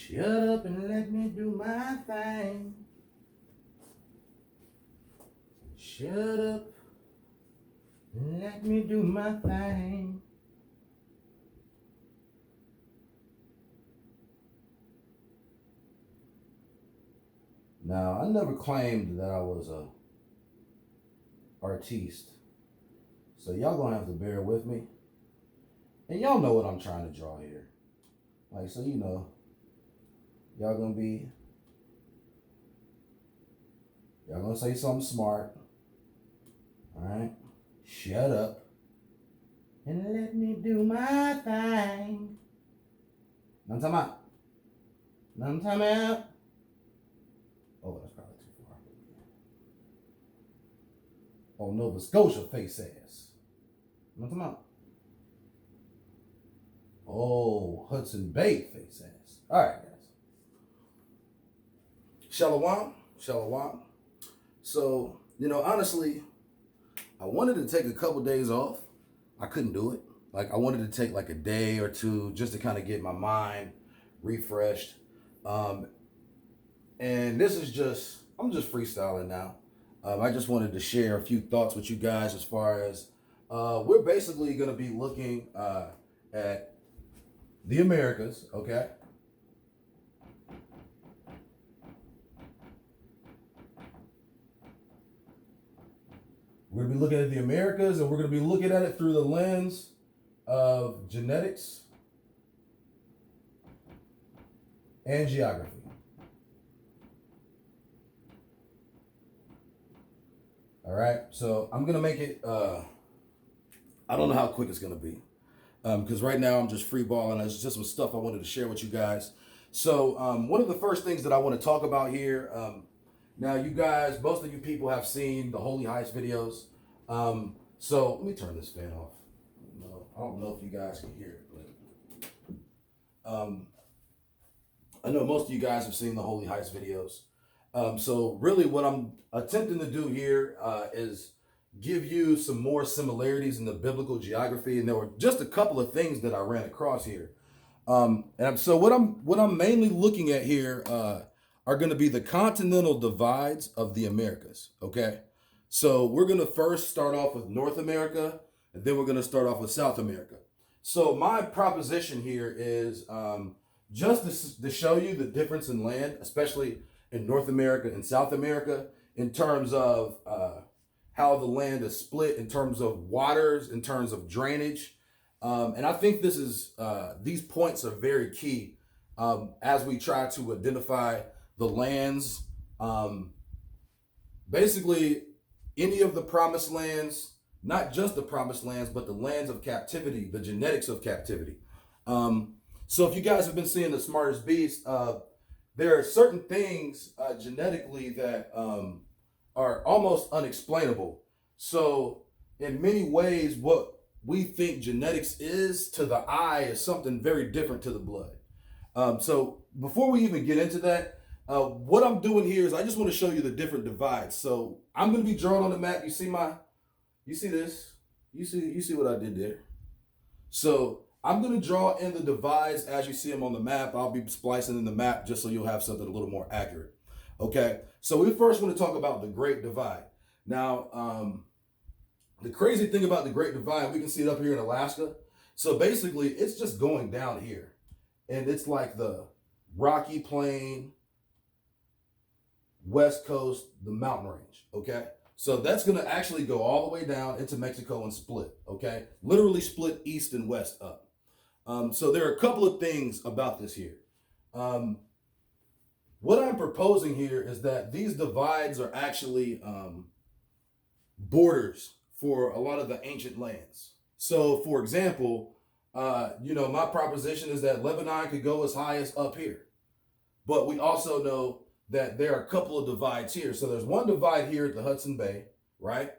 Shut up and let me do my thing. Shut up and let me do my thing. Now, I never claimed that I was a artiste, so y'all gonna have to bear with me. And y'all know what I'm trying to draw here. Like, so you know, y'all gonna say something smart. Alright? Shut up and let me do my thing. None time out. None time out. Oh, that's probably too far. Oh, Nova Scotia face ass. None time out. Oh, Hudson Bay face ass. Alright, guys. Shalom. Shalom. So, you know, honestly, I wanted to take a couple days off. I couldn't do it. Like, I wanted to take like a day or two just to kind of get my mind refreshed. And this is just, I'm just freestyling now. I just wanted to share a few thoughts with you guys as far as we're basically going to be looking at the Americas, okay? We're going to be looking at the Americas, and we're going to be looking at it through the lens of genetics and geography. All right, so I'm going to make it, I don't know how quick it's going to be, because right now I'm just free balling. It's just some stuff I wanted to share with you guys. So one of the first things that I want to talk about here, now, you guys, most of you people have seen the Holy Heist videos. So let me turn this fan off. I don't know if you guys can hear it, but I know most of you guys have seen the Holy Heist videos. So really what I'm attempting to do here is give you some more similarities in the biblical geography. And there were just a couple of things that I ran across here. And so what I'm mainly looking at here are going to be the continental divides of the Americas, okay? So we're going to first start off with North America, and then we're going to start off with South America. So my proposition here is just to show you the difference in land, especially in North America and South America, in terms of how the land is split, in terms of waters, in terms of drainage. And I think this is these points are very key as we try to identify the lands, basically any of the promised lands, not just the promised lands, but the lands of captivity, the genetics of captivity. So if you guys have been seeing The Smartest Beast, there are certain things genetically that are almost unexplainable. So in many ways, what we think genetics is to the eye is something very different to the blood. So before we even get into that, what I'm doing here is I just want to show you the different divides. So I'm going to be drawing on the map. You see this? You see what I did there? So I'm going to draw in the divides as you see them on the map. I'll be splicing in the map just so you'll have something a little more accurate. Okay. So we first want to talk about the Great Divide. Now, the crazy thing about the Great Divide, we can see it up here in Alaska. So basically it's just going down here, and it's like the Rocky Plain, West Coast, the mountain range, okay? So that's going to actually go all the way down into Mexico and split, okay? Literally split east and west up. So there are a couple of things about this here. What I'm proposing here is that these divides are actually borders for a lot of the ancient lands. So for example, my proposition is that Lebanon could go as high as up here. But we also know that there are a couple of divides here. So there's one divide here at the Hudson Bay, right?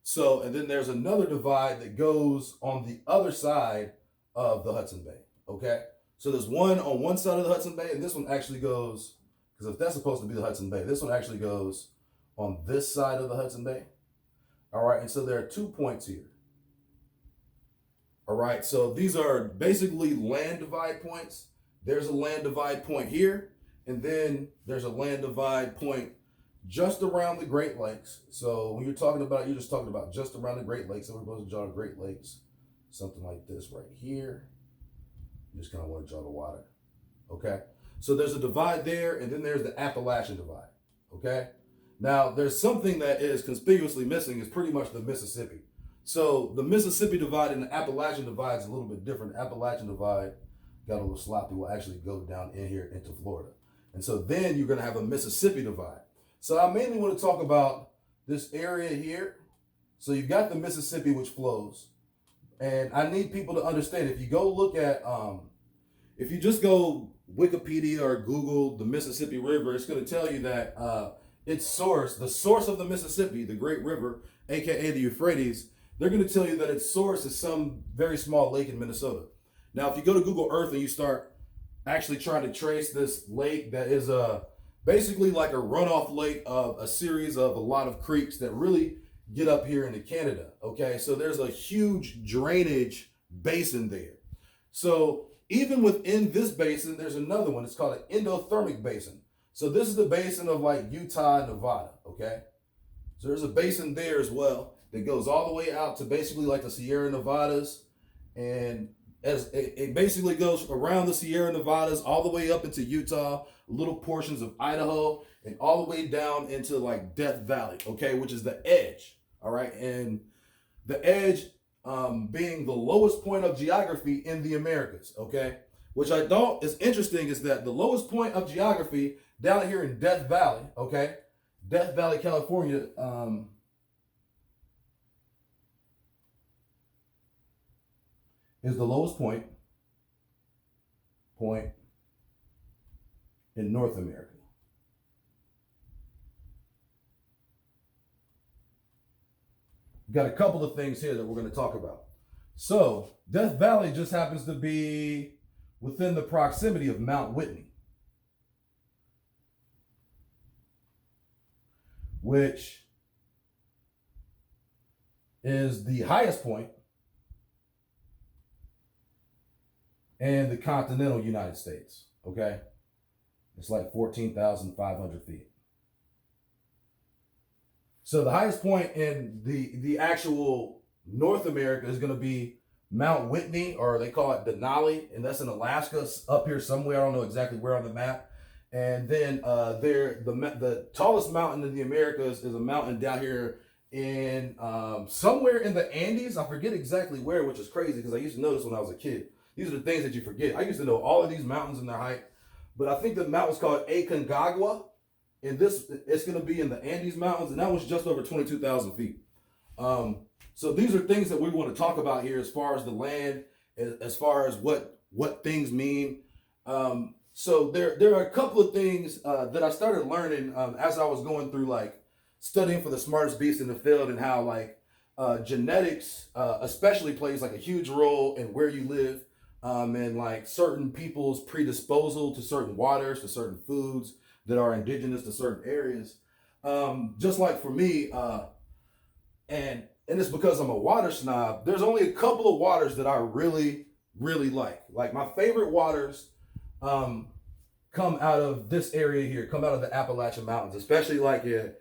So, and then there's another divide that goes on the other side of the Hudson Bay, okay? So there's one on one side of the Hudson Bay, and this one actually goes, because if that's supposed to be the Hudson Bay, this one actually goes on this side of the Hudson Bay. All right, and so there are 2 points here. All right, so these are basically land divide points there's a land divide point here, and then there's a land divide point just around the Great Lakes. So when you're talking about, you're just talking about just around the Great Lakes. So we're supposed to draw the Great Lakes, something like this right here. You just kind of want to draw the water. Okay. So there's a divide there, and then there's the Appalachian divide. Okay. Now there's something that is conspicuously missing, is pretty much the Mississippi. So the Mississippi divide and the Appalachian divide is a little bit different. The Appalachian divide, got a little sloppy, will actually go down in here into Florida. And so then you're going to have a Mississippi divide. So I mainly want to talk about this area here. So you've got the Mississippi, which flows. And I need people to understand, if you go look at, if you just go Wikipedia or Google the Mississippi River, it's going to tell you that its source, the source of the Mississippi, the Great River, aka the Euphrates, they're going to tell you that its source is some very small lake in Minnesota. Now, if you go to Google Earth and you start actually trying to trace this lake that is basically like a runoff lake of a series of a lot of creeks that really get up here into Canada, okay? So there's a huge drainage basin there. So even within this basin, there's another one. It's called an endothermic basin. So this is the basin of like Utah and Nevada, okay? So there's a basin there as well that goes all the way out to basically like the Sierra Nevadas, and as it basically goes around the Sierra Nevadas all the way up into Utah, little portions of Idaho, and all the way down into like Death Valley, okay, which is the edge, all right? And the edge being the lowest point of geography in the Americas, okay? Which I thought is interesting is that the lowest point of geography down here in Death Valley, okay? Death Valley, California, is the lowest point in North America. We've got a couple of things here that we're going to talk about. So Death Valley just happens to be within the proximity of Mount Whitney, which is the highest point in the continental United States, okay? It's like 14,500 feet. So the highest point in the actual North America is going to be Mount Whitney, or they call it Denali, and that's in Alaska, up here somewhere. I don't know exactly where on the map. And then the tallest mountain in the Americas is a mountain down here in somewhere in the Andes. I forget exactly where, which is crazy because I used to know this when I was a kid. These are the things that you forget. I used to know all of these mountains and their height, but I think the mountain's called Aconcagua, and it's going to be in the Andes Mountains, and that was just over 22,000 feet. So these are things that we want to talk about here as far as the land, as far as what things mean. So there are a couple of things that I started learning as I was going through like studying for the smartest beast in the field, and how like genetics especially plays like a huge role in where you live, and like certain people's predisposal to certain waters, to certain foods that are indigenous to certain areas. Just like for me, and it's because I'm a water snob, there's only a couple of waters that I really, really like. Like my favorite waters come out of this area here, come out of the Appalachian Mountains, especially like in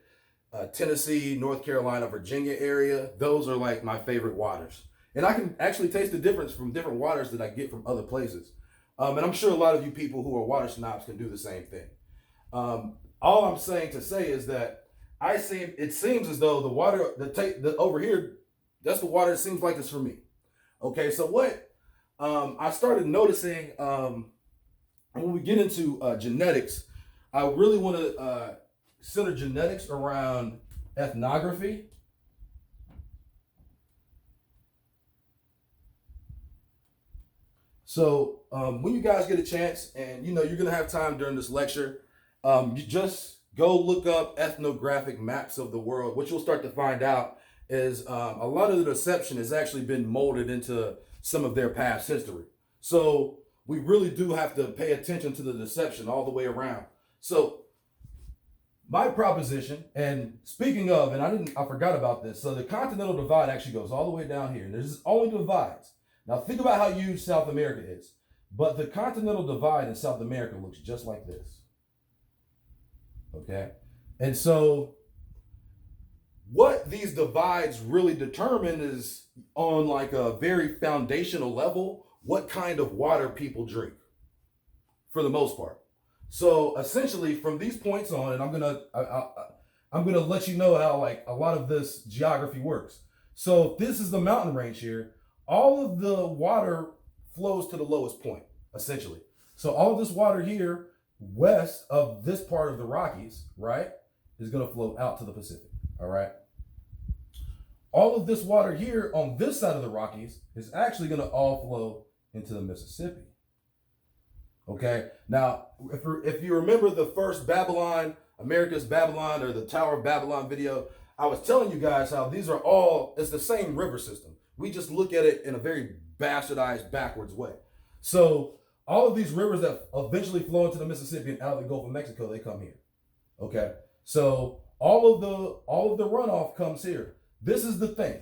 Tennessee, North Carolina, Virginia area. Those are like my favorite waters. And I can actually taste the difference from different waters that I get from other places. And I'm sure a lot of you people who are water snobs can do the same thing. All I'm saying to say is that it seems as though the water, over here, that's the water it seems like it's for me. Okay, so what I started noticing when we get into genetics, I really want to center genetics around ethnography. So when you guys get a chance, and you know you're gonna have time during this lecture, you just go look up ethnographic maps of the world. What you'll start to find out is a lot of the deception has actually been molded into some of their past history. So we really do have to pay attention to the deception all the way around. So my proposition, and speaking of, and I forgot about this. So the Continental Divide actually goes all the way down here, and there's only divides. Now think about how huge South America is. But the continental divide in South America looks just like this. Okay? And so what these divides really determine is on like a very foundational level, what kind of water people drink for the most part. So essentially from these points on, and I'm gonna let you know how like a lot of this geography works. So this is the mountain range here. All of the water flows to the lowest point, essentially. So all of this water here, west of this part of the Rockies, right, is gonna flow out to the Pacific, all right? All of this water here on this side of the Rockies is actually gonna all flow into the Mississippi. Okay, now if you remember the first Babylon, America's Babylon, or the Tower of Babylon video, I was telling you guys how these are all, it's the same river system. We just look at it in a very bastardized, backwards way. So all of these rivers that eventually flow into the Mississippi and out of the Gulf of Mexico, they come here. Okay, so all of the runoff comes here. This is the thing.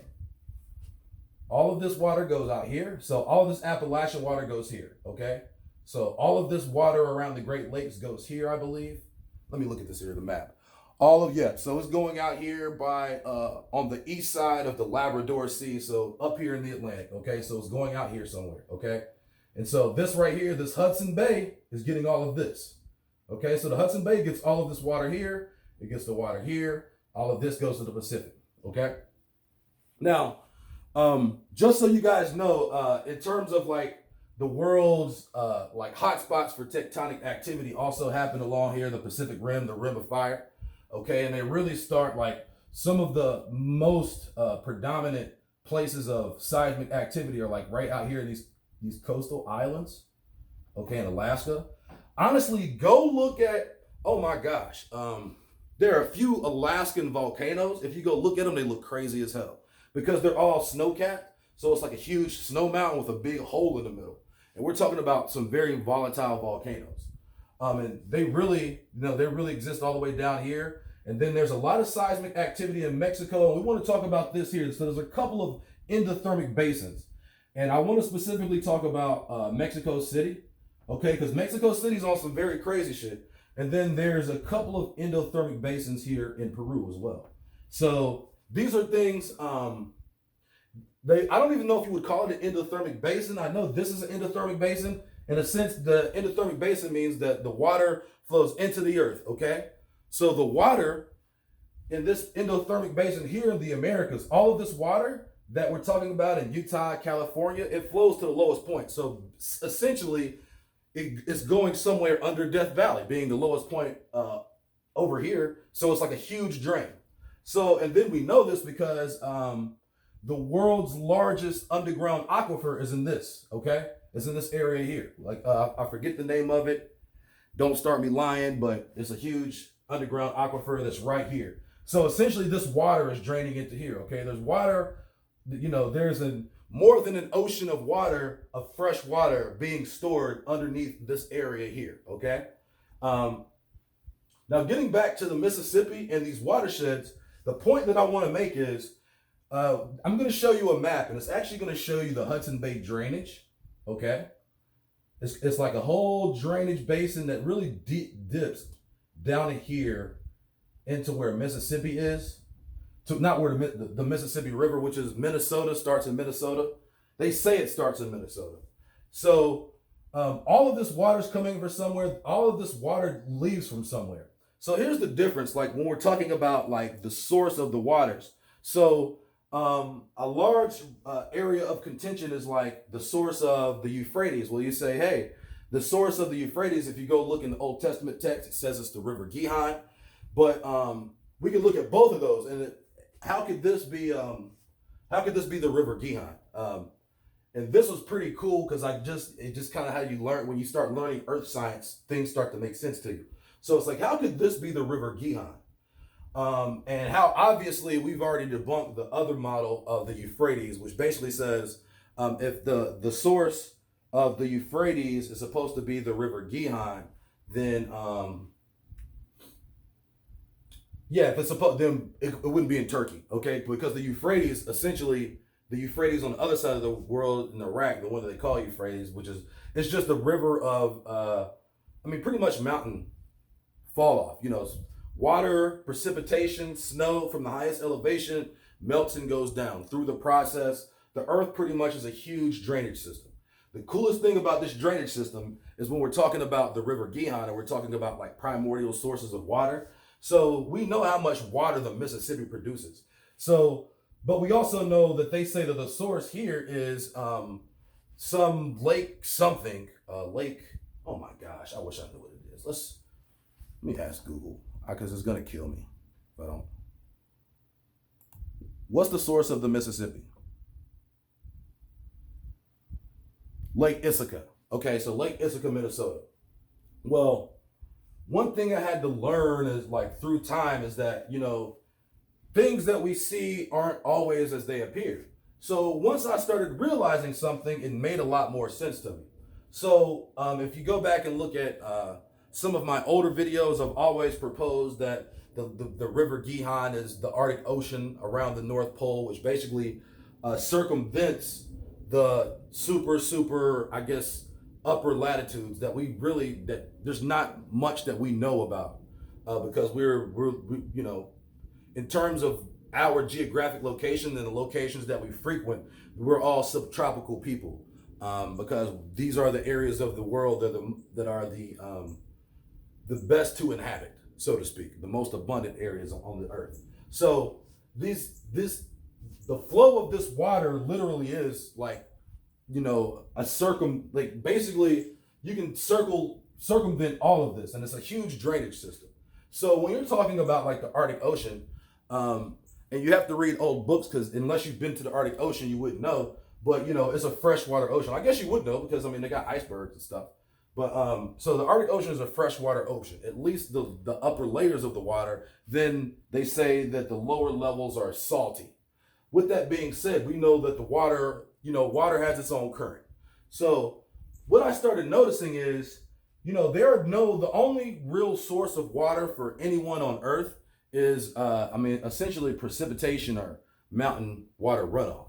All of this water goes out here. So all of this Appalachian water goes here. Okay. So all of this water around the Great Lakes goes here, I believe. Let me look at this here, the map. So it's going out here by, on the east side of the Labrador Sea. So up here in the Atlantic, okay? So it's going out here somewhere, okay? And so this right here, this Hudson Bay is getting all of this, okay? So the Hudson Bay gets all of this water here. It gets the water here. All of this goes to the Pacific, okay? Now, just so you guys know, in terms of like, the world's like hotspots for tectonic activity also happen along here in the Pacific Rim, the Rim of Fire. Okay, and they really start like some of the most predominant places of seismic activity are like right out here in these coastal islands. Okay, in Alaska. Honestly, go look at, oh my gosh, there are a few Alaskan volcanoes. If you go look at them, they look crazy as hell because they're all snow-capped. So it's like a huge snow mountain with a big hole in the middle. And we're talking about some very volatile volcanoes. And they really, they really exist all the way down here. And then there's a lot of seismic activity in Mexico. And we want to talk about this here. So there's a couple of endothermic basins. And I want to specifically talk about Mexico City. Okay, because Mexico City's on some very crazy shit. And then there's a couple of endothermic basins here in Peru as well. So these are things, I don't even know if you would call it an endothermic basin. I know this is an endothermic basin. In a sense, the endothermic basin means that the water flows into the earth, okay? So the water in this endothermic basin here in the Americas, all of this water that we're talking about in Utah, California, it flows to the lowest point. So essentially, it's going somewhere under Death Valley, being the lowest point over here. So it's like a huge drain. So, and then we know this because the world's largest underground aquifer is in this, okay? It's in this area here. Like, I forget the name of it. Don't start me lying, but it's a huge underground aquifer that's right here. So essentially this water is draining into here, okay? There's water, there's more than an ocean of water, of fresh water being stored underneath this area here, okay? Now getting back to the Mississippi and these watersheds, the point that I want to make is, I'm going to show you a map, and it's actually going to show you the Hudson Bay drainage, okay? It's like a whole drainage basin that really dips down in here into where Mississippi is. Not where the Mississippi River, which is Minnesota, starts in Minnesota. They say it starts in Minnesota. So all of this water's coming from somewhere. All of this water leaves from somewhere. So here's the difference, like when we're talking about like the source of the waters. So a large area of contention is like the source of the Euphrates. Well, you say, hey, the source of the Euphrates, if you go look in the Old Testament text, it says it's the River Gihon. But we can look at both of those, and how could this be the River Gihon? And this was pretty cool because it's just kind of how you learn when you start learning earth science, things start to make sense to you. So it's like, how could this be the River Gihon? And how obviously we've already debunked the other model of the Euphrates, which basically says if the source of the Euphrates is supposed to be the River Gihon, then if it's supposed, then it wouldn't be in Turkey, okay? Because the Euphrates, essentially, the Euphrates on the other side of the world in Iraq, the one that they call Euphrates, which is It's just a river of, pretty much mountain fall off. Water, precipitation, snow from the highest elevation melts and goes down. Through the process, the earth pretty much is a huge drainage system. The coolest thing about this drainage system is when we're talking about the River Gihon and we're talking about like primordial sources of water. So we know how much water the Mississippi produces. But we also know that they say that the source here is some lake something, lake. Oh my gosh, I wish I knew what it is. Let me ask Google, because it's gonna kill me if I don't. What's the source of the Mississippi? Lake Ithaca. Okay, so Lake Ithaca, Minnesota. Well, one thing I had to learn is like through time is that, things that we see aren't always as they appear. So once I started realizing something, it made a lot more sense to me. So if you go back and look at some of my older videos, I've always proposed that the River Gihon is the Arctic Ocean around the North Pole, which basically circumvents the super, I guess, upper latitudes that there's not much that we know about because we're in terms of our geographic location and the locations that we frequent, we're all subtropical people because these are the areas of the world that are the best to inhabit, so to speak, the most abundant areas on the earth. So the flow of this water literally is like, basically you can circumvent all of this, and it's a huge drainage system. So when you're talking about like the Arctic Ocean, and you have to read old books because unless you've been to the Arctic Ocean, you wouldn't know. But it's a freshwater ocean. I guess you would know because they got icebergs and stuff. But so the Arctic Ocean is a freshwater ocean, at least the upper layers of the water. Then they say that the lower levels are salty. With that being said, we know that the water, water has its own current. So what I started noticing is, the only real source of water for anyone on Earth is, essentially precipitation or mountain water runoff.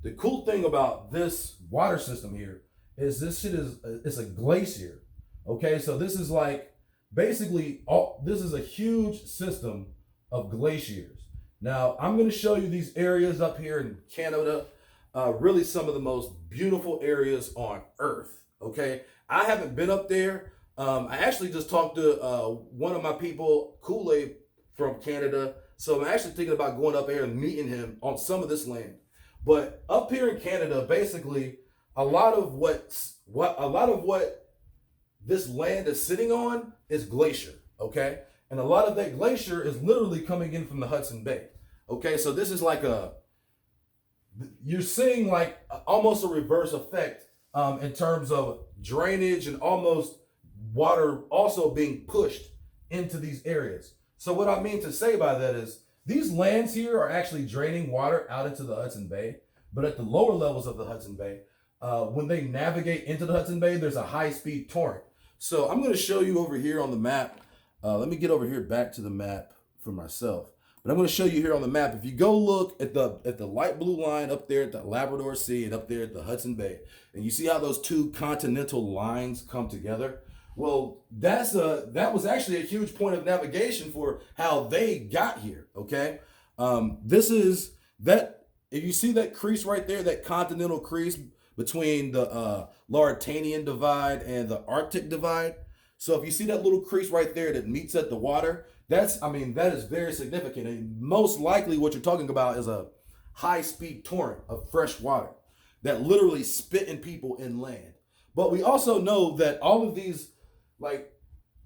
The cool thing about this water system here is it's a glacier. Okay, so this is like basically this is a huge system of glaciers. Now I'm going to show you these areas up here in Canada, really some of the most beautiful areas on Earth. Okay, I haven't been up there. I actually just talked to one of my people, Kool-Aid from Canada. So I'm actually thinking about going up there and meeting him on some of this land. But up here in Canada, basically, a lot of what this land is sitting on is glacier, okay? And a lot of that glacier is literally coming in from the Hudson Bay. Okay, so this is like you're seeing like almost a reverse effect in terms of drainage and almost water also being pushed into these areas. So what I mean to say by that is these lands here are actually draining water out into the Hudson Bay, but at the lower levels of the Hudson Bay, when they navigate into the Hudson Bay, there's a high-speed torrent. So I'm going to show you over here on the map. Let me get over here back to the map for myself. But I'm going to show you here on the map. If you go look at the light blue line up there at the Labrador Sea and up there at the Hudson Bay, and you see how those two continental lines come together. Well, that was actually a huge point of navigation for how they got here. Okay, this is that. If you see that crease right there, that continental crease between the Lauritanian Divide and the Arctic Divide. So if you see that little crease right there that meets at the water, that is very significant. And most likely what you're talking about is a high-speed torrent of fresh water that literally spit in people inland. But we also know that all of these, like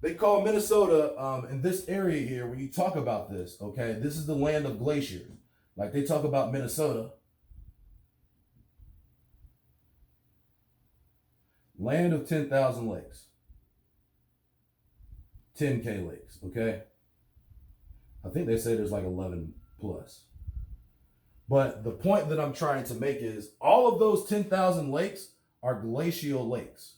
they call Minnesota in this area here, when you talk about this, okay, this is the land of glaciers. Like they talk about Minnesota. Land of 10,000 lakes. 10K lakes, okay? I think they say there's like 11 plus. But the point that I'm trying to make is all of those 10,000 lakes are glacial lakes.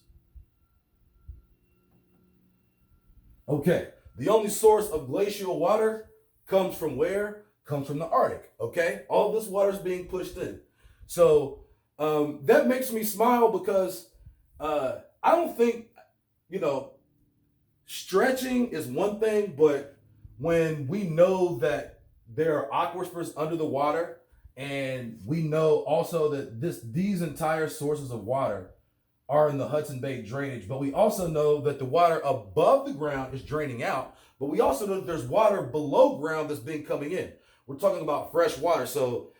Okay, the only source of glacial water comes from where? Comes from the Arctic, okay? All this water is being pushed in. So that makes me smile because I don't think, you know, stretching is one thing, but when we know that there are aquifers under the water, and we know also that these entire sources of water are in the Hudson Bay drainage, but we also know that the water above the ground is draining out, but we also know that there's water below ground that's been coming in. We're talking about fresh water. So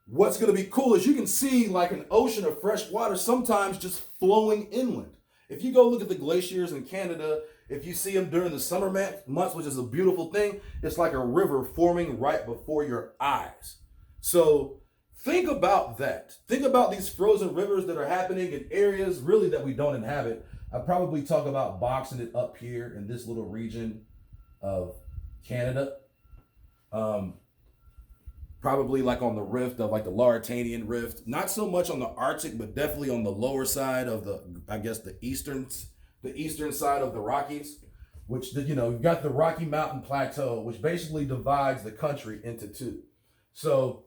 what's going to be cool is you can see like an ocean of fresh water sometimes just flowing inland. If you go look at the glaciers in Canada, if you see them during the summer months, which is a beautiful thing, it's like a river forming right before your eyes. So think about that. Think about these frozen rivers that are happening in areas really that we don't inhabit. I probably talk about boxing it up here in this little region of Canada. Probably like on the rift of like the Lauritanian Rift. Not so much on the Arctic, but definitely on the lower side of the, I guess the eastern side of the Rockies, which, you know, you've got the Rocky Mountain Plateau, which basically divides the country into two. So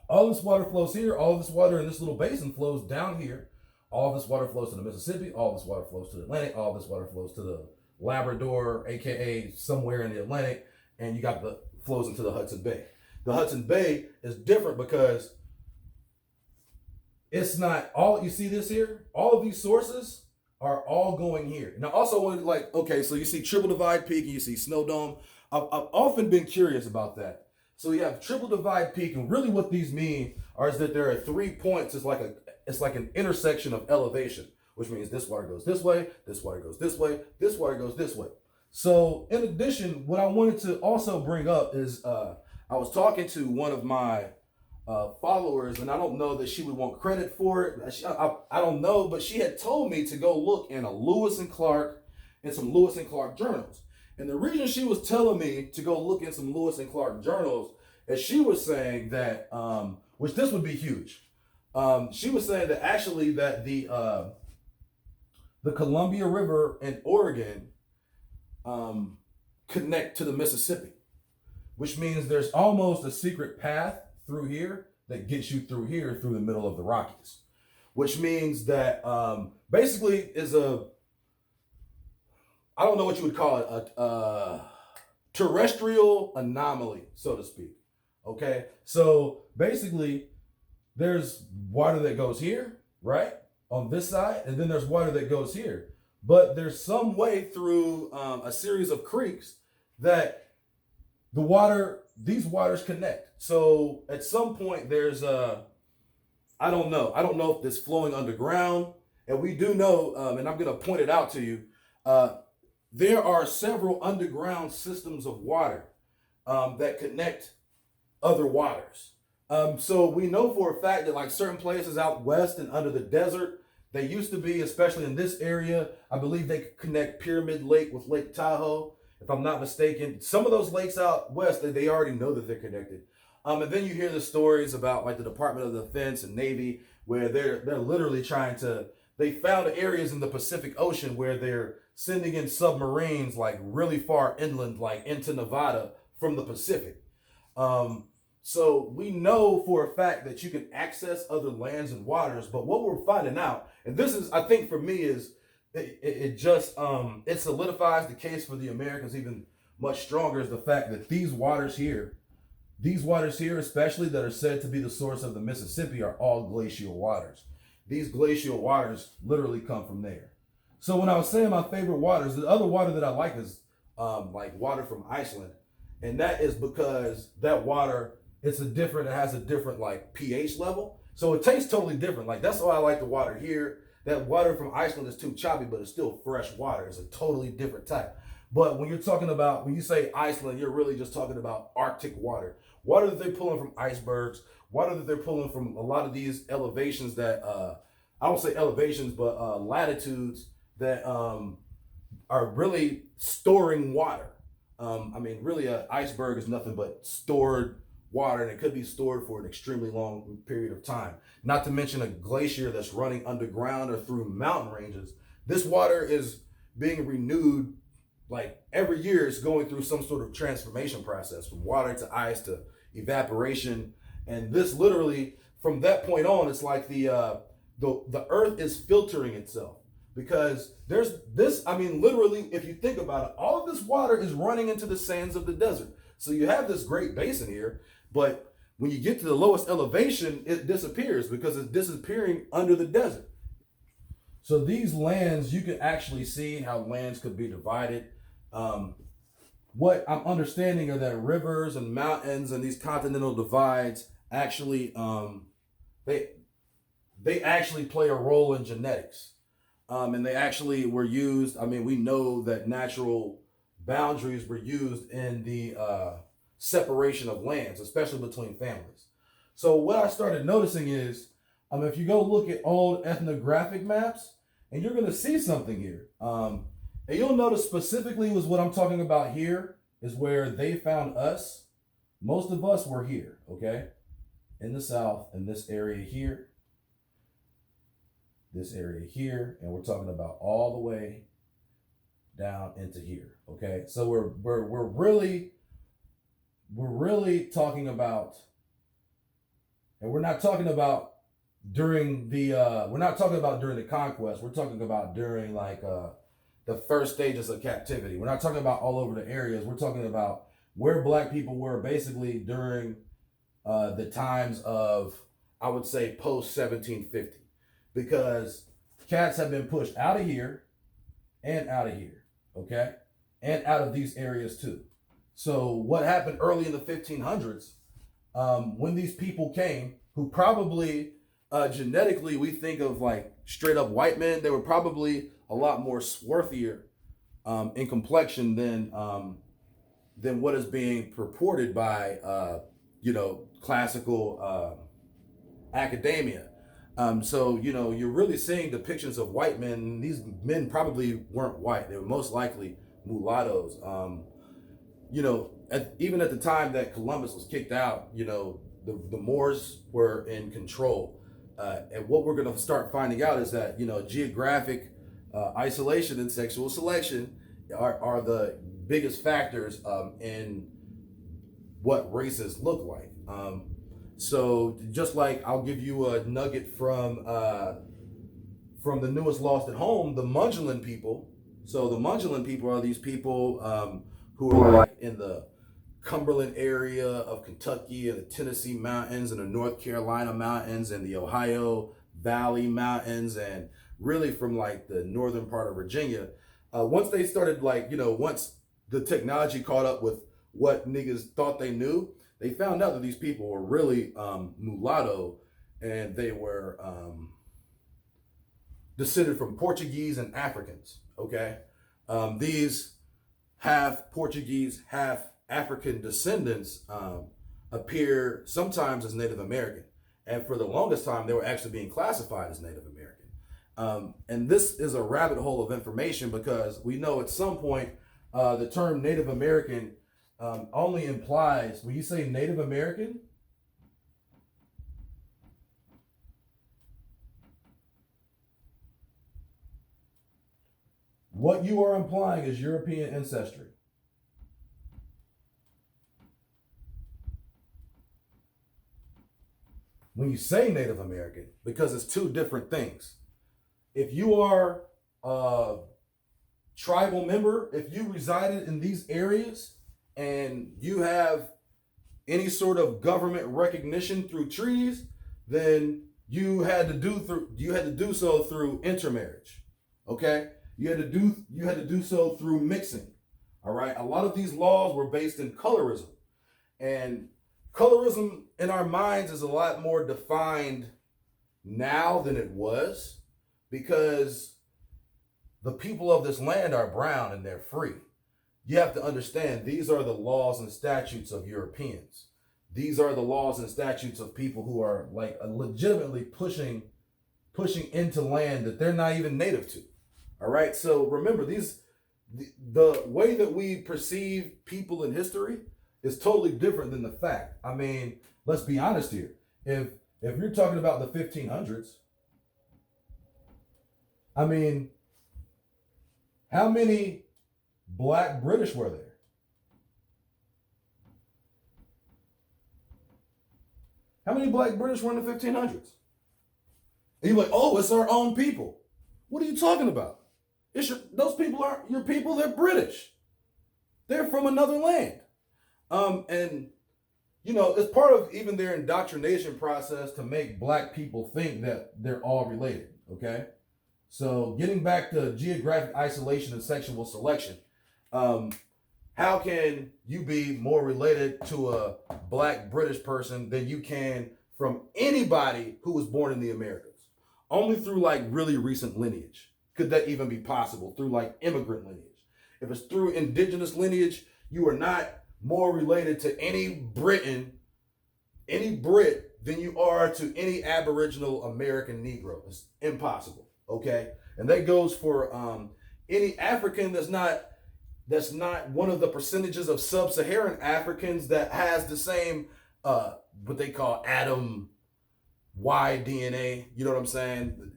all this water flows here, all this water in this little basin flows down here. All this water flows to the Mississippi, all this water flows to the Atlantic, all this water flows to the Labrador, aka somewhere in the Atlantic, and you got the flows into the Hudson Bay. The Hudson Bay is different because it's not all, you see this here? All of these sources are all going here. Now also, like, okay, so you see Triple Divide Peak and you see Snow Dome. I've often been curious about that. So you have Triple Divide Peak, and really what these mean is that there are 3 points. It's like an intersection of elevation, which means this water goes this way, this water goes this way, this water goes this way. So in addition, what I wanted to also bring up is I was talking to one of my followers, and I don't know that she would want credit for it. I don't know, but she had told me to go look in a Lewis and Clark and some Lewis and Clark journals. And the reason she was telling me to go look in some Lewis and Clark journals is she was saying that, which this would be huge. She was saying that actually that the Columbia River in Oregon connect to the Mississippi, which means there's almost a secret path through here that gets you through here through the middle of the Rockies, which means that basically is I don't know what you would call it, a terrestrial anomaly, so to speak. Okay, so basically there's water that goes here, right, on this side, and then there's water that goes here. But there's some way through a series of creeks that these waters connect. So at some point there's I don't know if it's flowing underground. And we do know, and I'm going to point it out to you, there are several underground systems of water that connect other waters. So we know for a fact that like certain places out west and under the desert, they used to be, especially in this area, I believe they could connect Pyramid Lake with Lake Tahoe, if I'm not mistaken. Some of those lakes out west, they already know that they're connected. And then you hear the stories about like the Department of Defense and Navy, where they're literally they found areas in the Pacific Ocean where they're sending in submarines like really far inland, like into Nevada from the Pacific. So we know for a fact that you can access other lands and waters, but what we're finding out, and this is, I think for me, is it solidifies the case for the Americans even much stronger, is the fact that these waters here, especially that are said to be the source of the Mississippi, are all glacial waters. These glacial waters literally come from there. So when I was saying my favorite waters, the other water that I like is like water from Iceland. And that is because that water, it has a different like pH level. So it tastes totally different. Like that's why I like the water here. That water from Iceland is too choppy, but it's still fresh water. It's a totally different type. But when you say Iceland, you're really just talking about Arctic water. Water that they're pulling from icebergs, water that they're pulling from a lot of these elevations that, I don't say elevations, but latitudes that are really storing water. I mean, really an iceberg is nothing but stored water, and it could be stored for an extremely long period of time. Not to mention a glacier that's running underground or through mountain ranges. This water is being renewed like every year. It's going through some sort of transformation process from water to ice to evaporation. And this literally, from that point on, it's like the earth is filtering itself. because there's this, I mean, literally, if you think about it, all of this water is running into the sands of the desert. So you have this great basin here, but when you get to the lowest elevation, it disappears because it's disappearing under the desert. So these lands, you can actually see how lands could be divided. What I'm understanding are that rivers and mountains and these continental divides actually, they actually play a role in genetics. And they actually were used, I mean, we know that natural boundaries were used in the separation of lands, especially between families. So what I started noticing is, if you go look at old ethnographic maps, and you're going to see something here. And you'll notice specifically was what I'm talking about here is where they found us. Most of us were here, okay? In the south, in this area here, and we're talking about all the way down into here, okay? So we're really talking about, and we're not talking about during the conquest. We're talking about during like the first stages of captivity. We're not talking about all over the areas. We're talking about where Black people were basically during the times of, I would say, post 1750, because cats have been pushed out of here and out of here, okay, and out of these areas too. So what happened early in the 1500s, when these people came, who probably genetically, we think of like straight up white men. They were probably a lot more swarthier in complexion than what is being purported by classical academia. So you're really seeing depictions of white men. These men probably weren't white. They were most likely mulattoes. Even at the time that Columbus was kicked out, the Moors were in control. And what we're going to start finding out is that, geographic isolation and sexual selection are the biggest factors in what races look like. So just like I'll give you a nugget from the newest Lost at Home, the Mundelein people. So the Mundelein people are these people who are like in the Cumberland area of Kentucky and the Tennessee mountains and the North Carolina mountains and the Ohio Valley mountains, and really from like the northern part of Virginia. Once they started once the technology caught up with what niggas thought they knew, they found out that these people were really mulatto, and they were descended from Portuguese and Africans, okay? These half Portuguese, half African descendants appear sometimes as Native American. And for the longest time, they were actually being classified as Native American. And this is a rabbit hole of information because we know at some point the term Native American only implies, when you say Native American, what you are implying is European ancestry. When you say Native American, because it's two different things. If you are a tribal member, if you resided in these areas and you have any sort of government recognition through treaties, then you had to do so through intermarriage. Okay? You had to do so through mixing. All right? A lot of these laws were based in colorism. And colorism in our minds is a lot more defined now than it was, because the people of this land are brown and they're free. You have to understand, these are the laws and statutes of Europeans. These are the laws and statutes of people who are like legitimately pushing into land that they're not even native to. All right. So remember, the way that we perceive people in history is totally different than the fact. I mean, let's be honest here. If you're talking about the 1500s, I mean, how many Black British were there? How many Black British were in the 1500s? And you're like, oh, it's our own people. What are you talking about? Those people aren't your people. They're British. They're from another land. And it's part of even their indoctrination process to make black people think that they're all related. Okay, so getting back to geographic isolation and sexual selection, how can you be more related to a black British person than you can from anybody who was born in the Americas? Only through like really recent lineage could that even be possible, through like immigrant lineage. If it's through indigenous lineage, you are not more related to any Briton, any Brit, than you are to any Aboriginal American Negro. It's impossible, okay? And that goes for any African that's not one of the percentages of sub-Saharan Africans that has the same what they call Adam Y DNA. You know what I'm saying?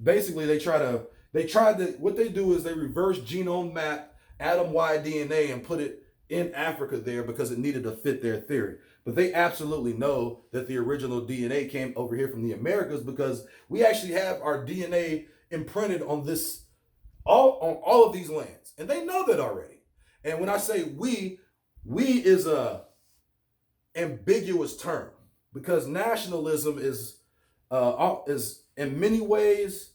Basically what they do is they reverse genome map Adam Y DNA and put it in Africa there because it needed to fit their theory. But they absolutely know that the original DNA came over here from the Americas because we actually have our DNA imprinted on all of these lands. And they know that already. And when I say we is a ambiguous term because nationalism is in many ways,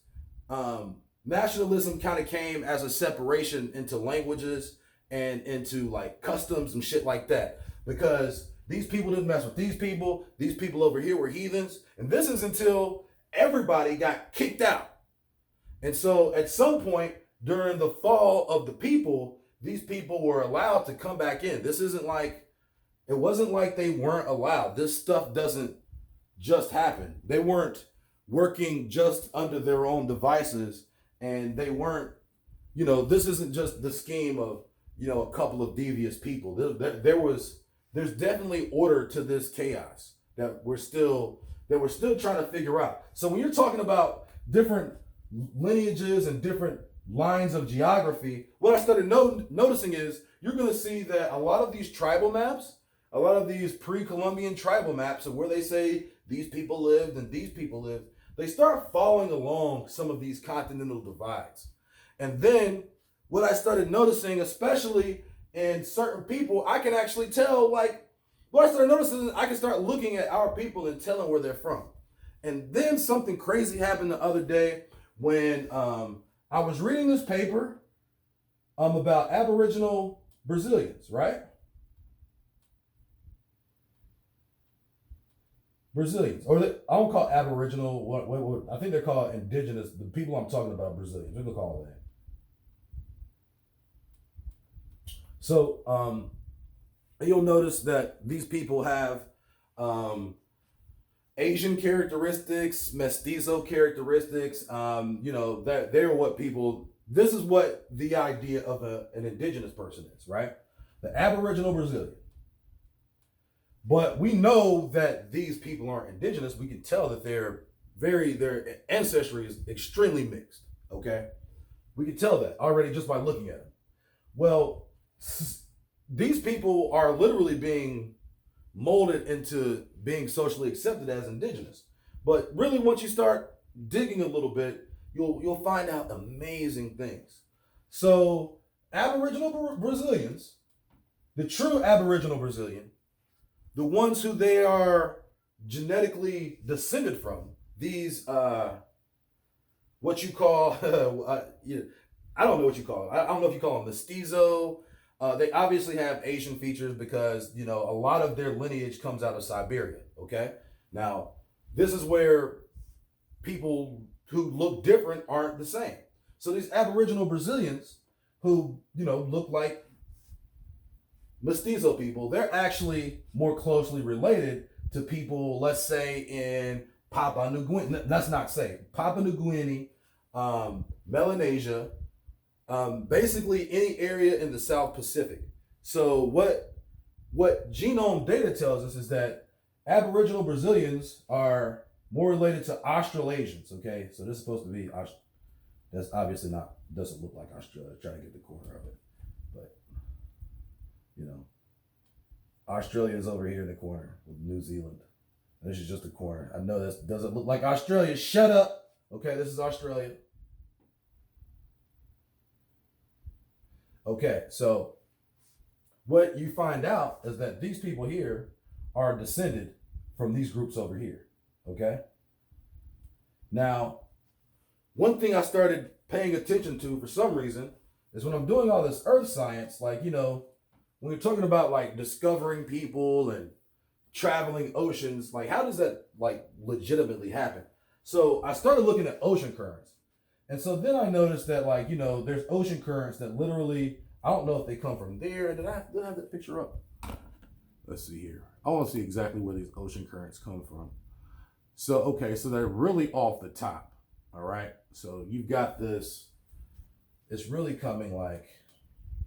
nationalism kind of came as a separation into languages and into like customs and shit like that, because these people didn't mess with these people over here were heathens, and this is until everybody got kicked out. And so at some point during the fall of the people, these people were allowed to come back in. It wasn't like they weren't allowed. This stuff doesn't just happen. They weren't working just under their own devices, and they weren't, this isn't just the scheme of, a couple of devious people. There's definitely order to this chaos that we're still trying to figure out. So when you're talking about different lineages and different lines of geography, what I started noticing is you're going to see that a lot of these tribal maps, a lot of these pre-Columbian tribal maps of where they say these people lived and these people lived, they start following along some of these continental divides. And then what I started noticing, especially in certain people, I can actually tell, what I started noticing is I can start looking at our people and telling where they're from. And then something crazy happened the other day when I was reading this paper about Aboriginal Brazilians, right? Brazilians, or I don't call Aboriginal. What I think they're called Indigenous. The people I'm talking about, Brazilians. We're gonna call it that. So you'll notice that these people have Asian characteristics, mestizo characteristics. That they're what people. This is what the idea of an indigenous person is, right? The Aboriginal Brazilian. But we know that these people aren't indigenous. We can tell that their ancestry is extremely mixed. Okay, we can tell that already just by looking at them. Well, these people are literally being molded into being socially accepted as indigenous. But really, once you start digging a little bit, you'll find out amazing things. So, Aboriginal Brazilians, the true Aboriginal Brazilian, the ones who they are genetically descended from, these what you call I don't know what you call it. I don't know if you call them mestizo. They obviously have Asian features because, a lot of their lineage comes out of Siberia, okay? Now, this is where people who look different aren't the same. So these Aboriginal Brazilians who, look like mestizo people, they're actually more closely related to people, let's say, in Papua New Guinea. Let's not say Papua New Guinea, Melanesia, basically any area in the South Pacific. So what genome data tells us is that Aboriginal Brazilians are more related to Australasians. Okay, so this is supposed to be that's obviously not, doesn't look like Australia. Trying to get the corner of it, but Australia is over here in the corner with New Zealand. This is just a corner. I know this doesn't look like Australia. Shut up. Okay, this is Australia. Okay, so what you find out is that these people here are descended from these groups over here. Okay. Now, one thing I started paying attention to for some reason is when I'm doing all this earth science, like, you know, when you're talking about like discovering people and traveling oceans, like how does that like legitimately happen? So I started looking at ocean currents. And so then I noticed that, like, you know, there's ocean currents that literally, I don't know if they come from there. Did I have that picture up? Let's see here. I want to see exactly where these ocean currents come from. So, okay, so they're really off the top. All right. So you've got this, it's really coming like,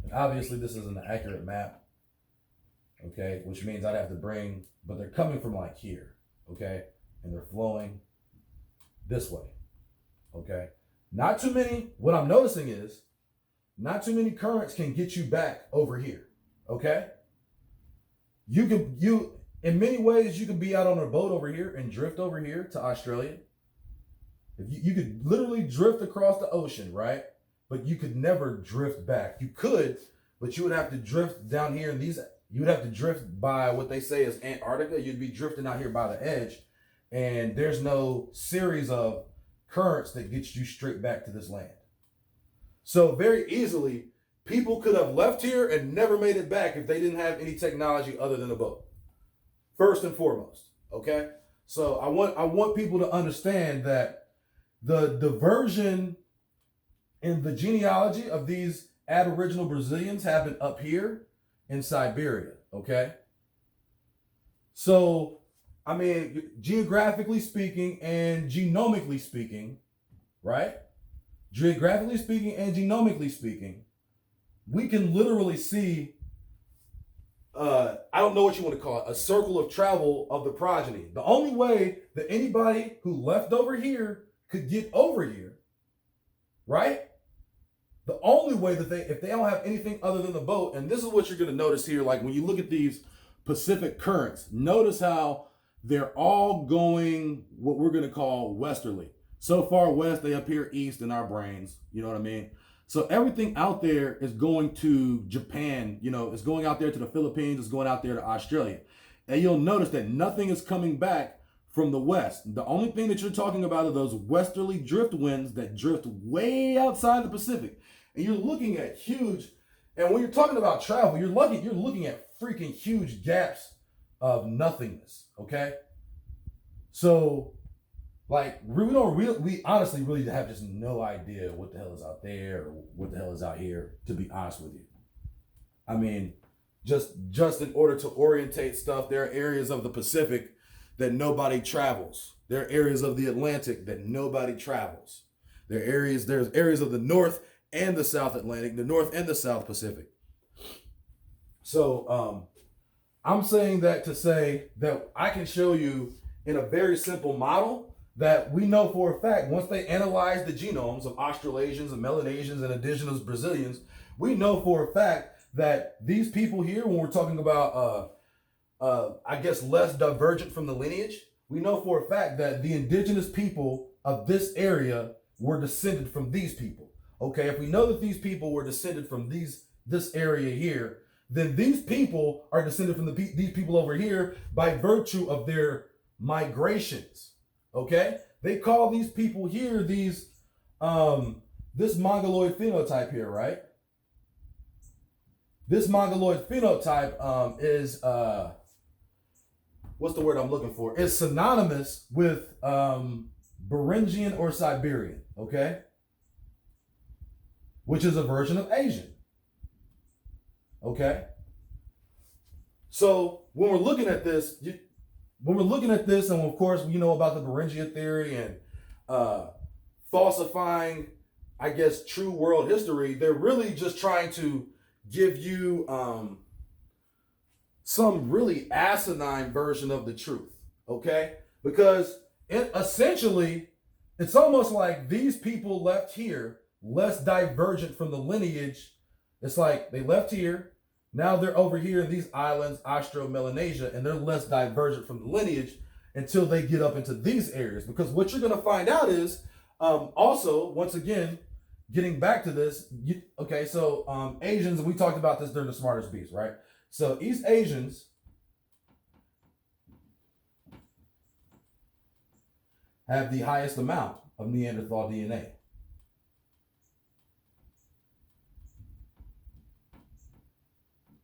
and obviously this isn't an accurate map. Okay. Which means I'd have to bring, but they're coming from like here. Okay. And they're flowing this way. Okay. Not too many, what I'm noticing is not too many currents can get you back over here. Okay. In many ways, you could be out on a boat over here and drift over here to Australia. If you could literally drift across the ocean, right? But you could never drift back. You could, but you would have to drift down here, and you would have to drift by what they say is Antarctica. You'd be drifting out here by the edge, and there's no series of currents that gets you straight back to this land. So very easily, people could have left here and never made it back if they didn't have any technology other than a boat. First and foremost, okay? So I want people to understand that the diversion in the genealogy of these Aboriginal Brazilians happened up here in Siberia, okay? So, I mean, geographically speaking and genomically speaking, right? Geographically speaking and genomically speaking, we can literally see, I don't know what you want to call it, a circle of travel of the progeny. The only way that anybody who left over here could get over here, right? The only way that if they don't have anything other than the boat, and this is what you're going to notice here, like when you look at these Pacific currents, notice how they're all going what we're going to call westerly. So far west, they appear east in our brains. You know what I mean? So everything out there is going to Japan, you know, it's going out there to the Philippines, it's going out there to Australia. And you'll notice that nothing is coming back from the west. The only thing that you're talking about are those westerly drift winds that drift way outside the Pacific. And you're looking at huge, and when you're talking about travel, you're looking at freaking huge gaps of nothingness, okay? So, like, we honestly really have just no idea what the hell is out there or what the hell is out here, to be honest with you. I mean, just in order to orientate stuff, there are areas of the Pacific that nobody travels. There are areas of the Atlantic that nobody travels. There's areas of the North and the South Atlantic, the North and the South Pacific. So I'm saying that to say that I can show you in a very simple model that we know for a fact, once they analyze the genomes of Australasians and Melanesians and indigenous Brazilians, we know for a fact that these people here, when we're talking about, I guess, less divergent from the lineage, we know for a fact that the indigenous people of this area were descended from these people. Okay, if we know that these people were descended from this area here, then these people are descended from these people over here by virtue of their migrations. Okay, they call these people here this Mongoloid phenotype here, right? This Mongoloid phenotype is what's the word I'm looking for? It's synonymous with Beringian or Siberian, okay? Which is a version of Asian. Okay? So when we're looking at this, and of course we know about the Beringia theory and falsifying, I guess, true world history, they're really just trying to give you some really asinine version of the truth, okay? Because essentially, it's almost like these people left here less divergent from the lineage. It's like they left here, now they're over here in these islands, Austro-Melanesia, and they're less divergent from the lineage until they get up into these areas. Because what you're going to find out is, also, once again, getting back to this, okay, so Asians, and we talked about this during the Smartest Beast, right? So East Asians have the highest amount of Neanderthal DNA.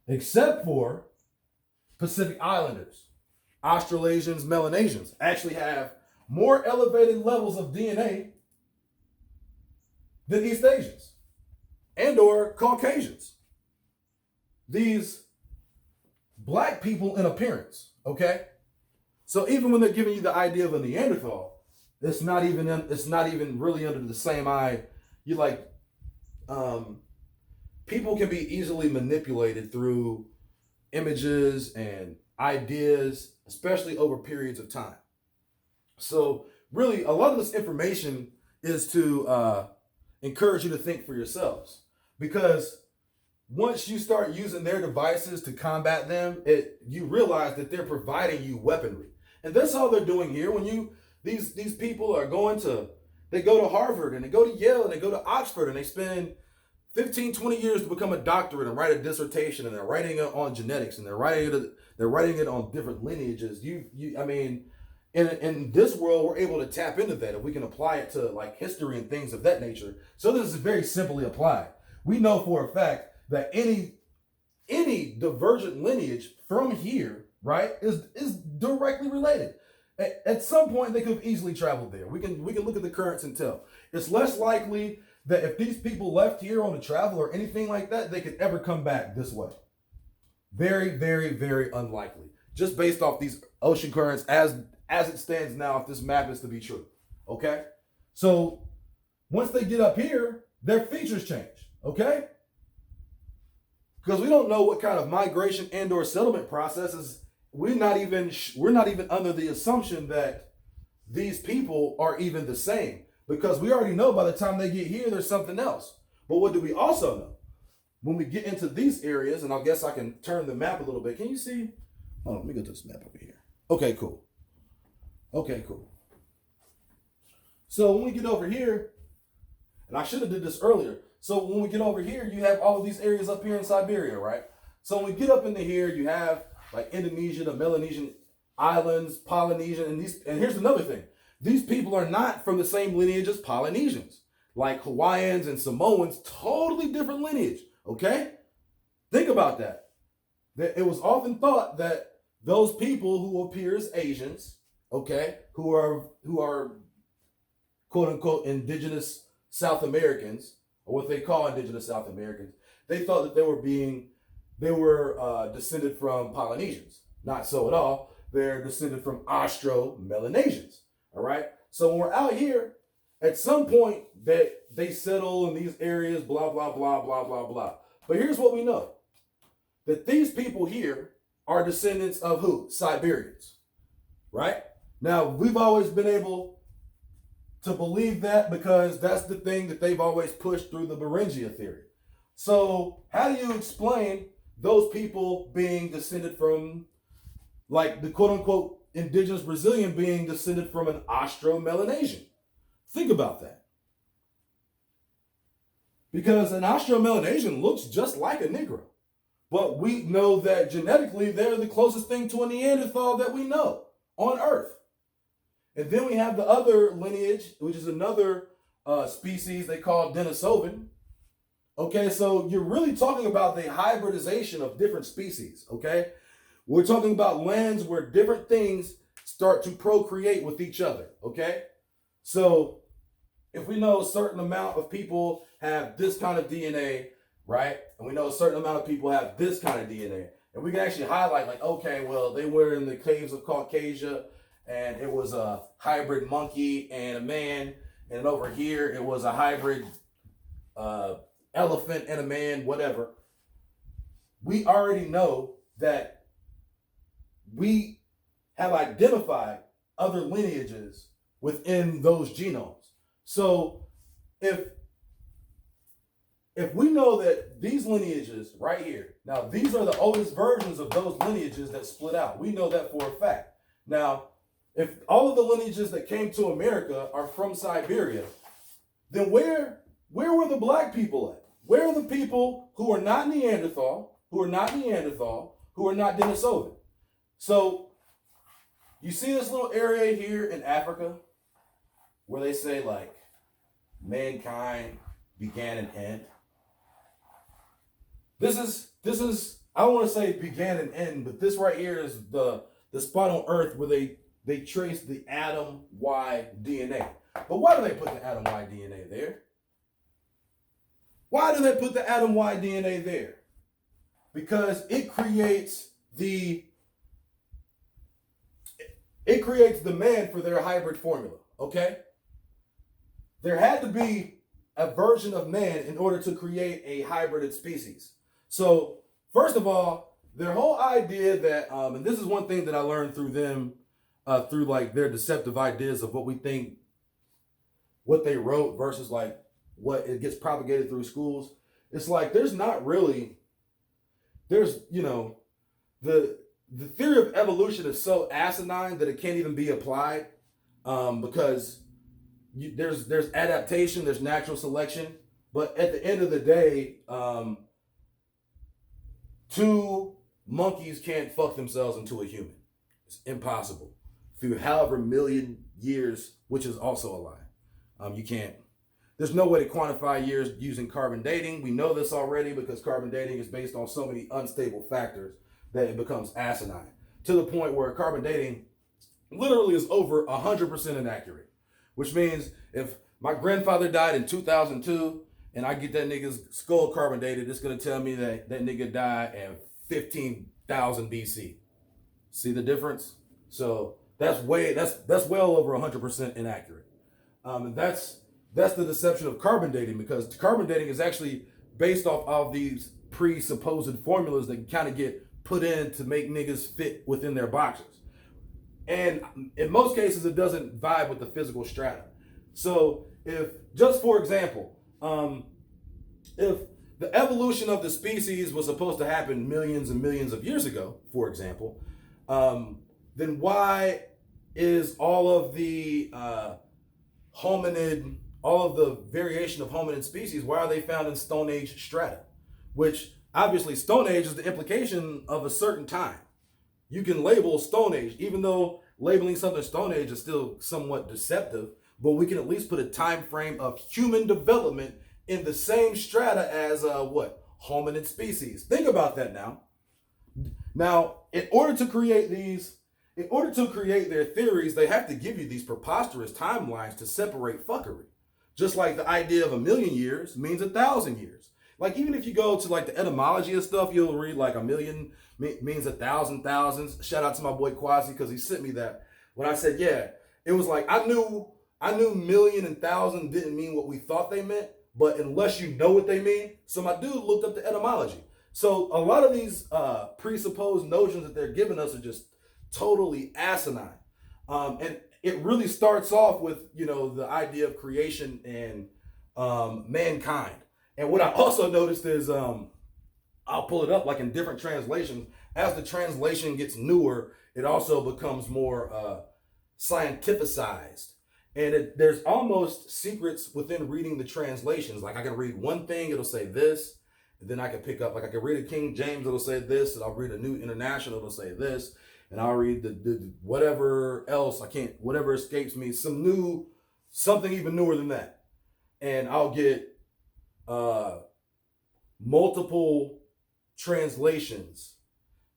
Except for Pacific Islanders. Australasians, Melanesians actually have more elevated levels of DNA than East Asians and or Caucasians. These black people in appearance, okay? So even when they're giving you the idea of a Neanderthal, it's not even really under the same eye. You like, people can be easily manipulated through images and ideas, especially over periods of time. So really, a lot of this information is to encourage you to think for yourselves, because once you start using their devices to combat them, you realize that they're providing you weaponry, and that's all they're doing here. When these people are they go to Harvard and they go to Yale and they go to Oxford and they spend 15, 20 years to become a doctorate and write a dissertation, and they're writing it on genetics, and they're writing it on different lineages. I mean, in this world, we're able to tap into that if we can apply it to like history and things of that nature. So this is very simply applied. We know for a fact that any divergent lineage from here, right, is directly related. At some point, they could have easily traveled there. We can look at the currents and tell. It's less likely that if these people left here on a travel or anything like that, they could ever come back this way. Very, very, very unlikely. Just based off these ocean currents as it stands now, if this map is to be true. Okay? So once they get up here, their features change. Okay? Because we don't know what kind of migration and or settlement processes. We're not even under the assumption that these people are even the same, because we already know by the time they get here, there's something else. But what do we also know? When we get into these areas, and I guess I can turn the map a little bit. Can you see? Hold on, let me go to this map over here. Okay, cool. So when we get over here, and I should have did this earlier. So when we get over here, you have all of these areas up here in Siberia, right? So when we get up into here, you have like Indonesia, the Melanesian islands, Polynesian, and here's another thing. These people are not from the same lineage as Polynesians. Like Hawaiians and Samoans, totally different lineage, okay? Think about that. It was often thought that those people who appear as Asians, okay, who are quote unquote indigenous South Americans, or what they call indigenous South Americans, they thought that they were descended from Polynesians. Not so at all. They're descended from Austro-Melanesians. All right. So when we're out here, at some point they settle in these areas, blah, blah, blah, blah, blah, blah. But here's what we know. That these people here are descendants of who? Siberians. Right? Now, we've always been able to believe that because that's the thing that they've always pushed through the Beringia theory. So how do you explain those people being descended from, like the quote unquote indigenous Brazilian being descended from an Austro-Melanesian? Think about that. Because an Austro-Melanesian looks just like a Negro. But we know that genetically they're the closest thing to a Neanderthal that we know on Earth. And then we have the other lineage, which is another species they call Denisovan. Okay, so you're really talking about the hybridization of different species, okay? We're talking about lands where different things start to procreate with each other, okay? So if we know a certain amount of people have this kind of DNA, right? And we know a certain amount of people have this kind of DNA. And we can actually highlight like, okay, well, they were in the caves of Caucasia and it was a hybrid monkey and a man. And over here, it was a hybrid elephant and a man, whatever. We already know that we have identified other lineages within those genomes. So if we know that these lineages right here, now these are the oldest versions of those lineages that split out. We know that for a fact. Now, if all of the lineages that came to America are from Siberia, then where where were the black people at? Where are the people who are not Neanderthal, who are not Denisovan? So you see this little area here in Africa where they say like mankind began and end. This is I don't want to say began and end, but this right here is the spot on Earth where they trace the Adam Y DNA. But why do they put the Adam Y DNA there? Why do they put the Adam Y DNA there? Because it creates the man for their hybrid formula, okay? There had to be a version of man in order to create a hybrid species. So, first of all, their whole idea that, and this is one thing that I learned through them, through like their deceptive ideas of what we think, what they wrote versus like what it gets propagated through schools. It's like there's the theory of evolution is so asinine that it can't even be applied, because there's adaptation, there's natural selection, but at the end of the day, two monkeys can't fuck themselves into a human. It's impossible. Through however million years, which is also a lie. You can't. There's no way to quantify years using carbon dating. We know this already because carbon dating is based on so many unstable factors that it becomes asinine. To the point where carbon dating literally is over 100% inaccurate. Which means if my grandfather died in 2002 and I get that nigga's skull carbon dated, it's going to tell me that that nigga died in 15,000 BC. See the difference? So that's well over 100% inaccurate. And that's the deception of carbon dating, because carbon dating is actually based off of these presupposed formulas that kind of get put in to make niggas fit within their boxes. And in most cases, it doesn't vibe with the physical strata. So if, just for example, if the evolution of the species was supposed to happen millions and millions of years ago, for example, then why is all of the variation of hominid species, why are they found in Stone Age strata? Which obviously Stone Age is the implication of a certain time. You can label Stone Age, even though labeling something Stone Age is still somewhat deceptive, but we can at least put a time frame of human development in the same strata as hominid species. Think about that now. Now, in order to create their theories, they have to give you these preposterous timelines to separate fuckery. Just like the idea of 1,000,000 years means 1,000 years. Like, even if you go to like the etymology of stuff, you'll read like 1,000,000 means 1,000 thousands. Shout out to my boy Quasi, because he sent me that. When I said, yeah, it was like, I knew million and thousand didn't mean what we thought they meant, but unless you know what they mean. So my dude looked up the etymology. So a lot of these presupposed notions that they're giving us are just totally asinine. And it really starts off with, the idea of creation and mankind. And what I also noticed is, I'll pull it up like in different translations. As the translation gets newer, it also becomes more scientificized. And there's almost secrets within reading the translations. Like I can read one thing, it'll say this. And then I can pick up, like I can read a King James, it'll say this. And I'll read a New International, it'll say this. And I'll read the whatever else, whatever escapes me, something even newer than that. And I'll get multiple translations,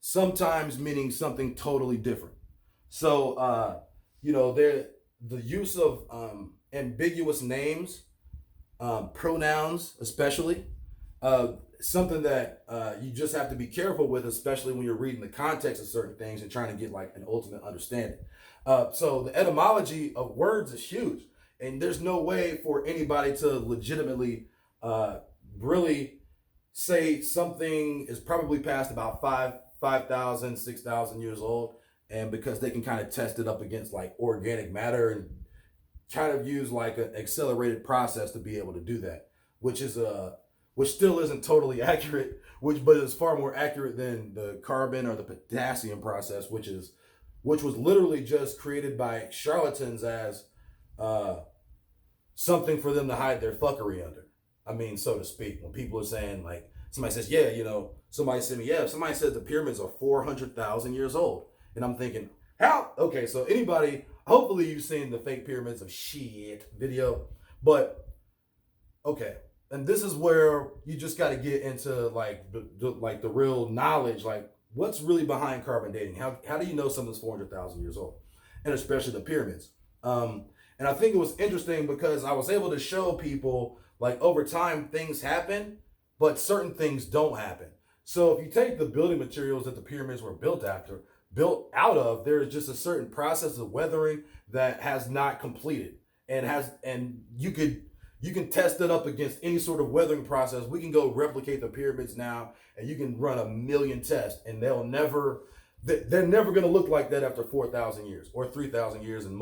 sometimes meaning something totally different. So, the use of ambiguous names, pronouns especially, something that you just have to be careful with, especially when you're reading the context of certain things and trying to get like an ultimate understanding. So the etymology of words is huge, and there's no way for anybody to legitimately really say something is probably past about 5,000, 6,000 years old, and because they can kind of test it up against like organic matter and kind of use like an accelerated process to be able to do that, which still isn't totally accurate, but is far more accurate than the carbon or the potassium process, which was literally just created by charlatans as something for them to hide their fuckery under. I mean, so to speak. When people are saying, like, somebody says, yeah, you know, somebody said me, yeah, somebody says the pyramids are 400,000 years old. And I'm thinking, how? Okay, so anybody, hopefully you've seen the fake pyramids of shit video, but okay. And this is where you just got to get into like the real knowledge, like what's really behind carbon dating? How do you know something's 400,000 years old? And especially the pyramids. And I think it was interesting because I was able to show people like over time things happen, but certain things don't happen. So if you take the building materials that the pyramids were built out of, there is just a certain process of weathering that has not completed, and you can test it up against any sort of weathering process. We can go replicate the pyramids now, and you can run a million tests, and they're never going to look like that after 4,000 years or 3,000 years, and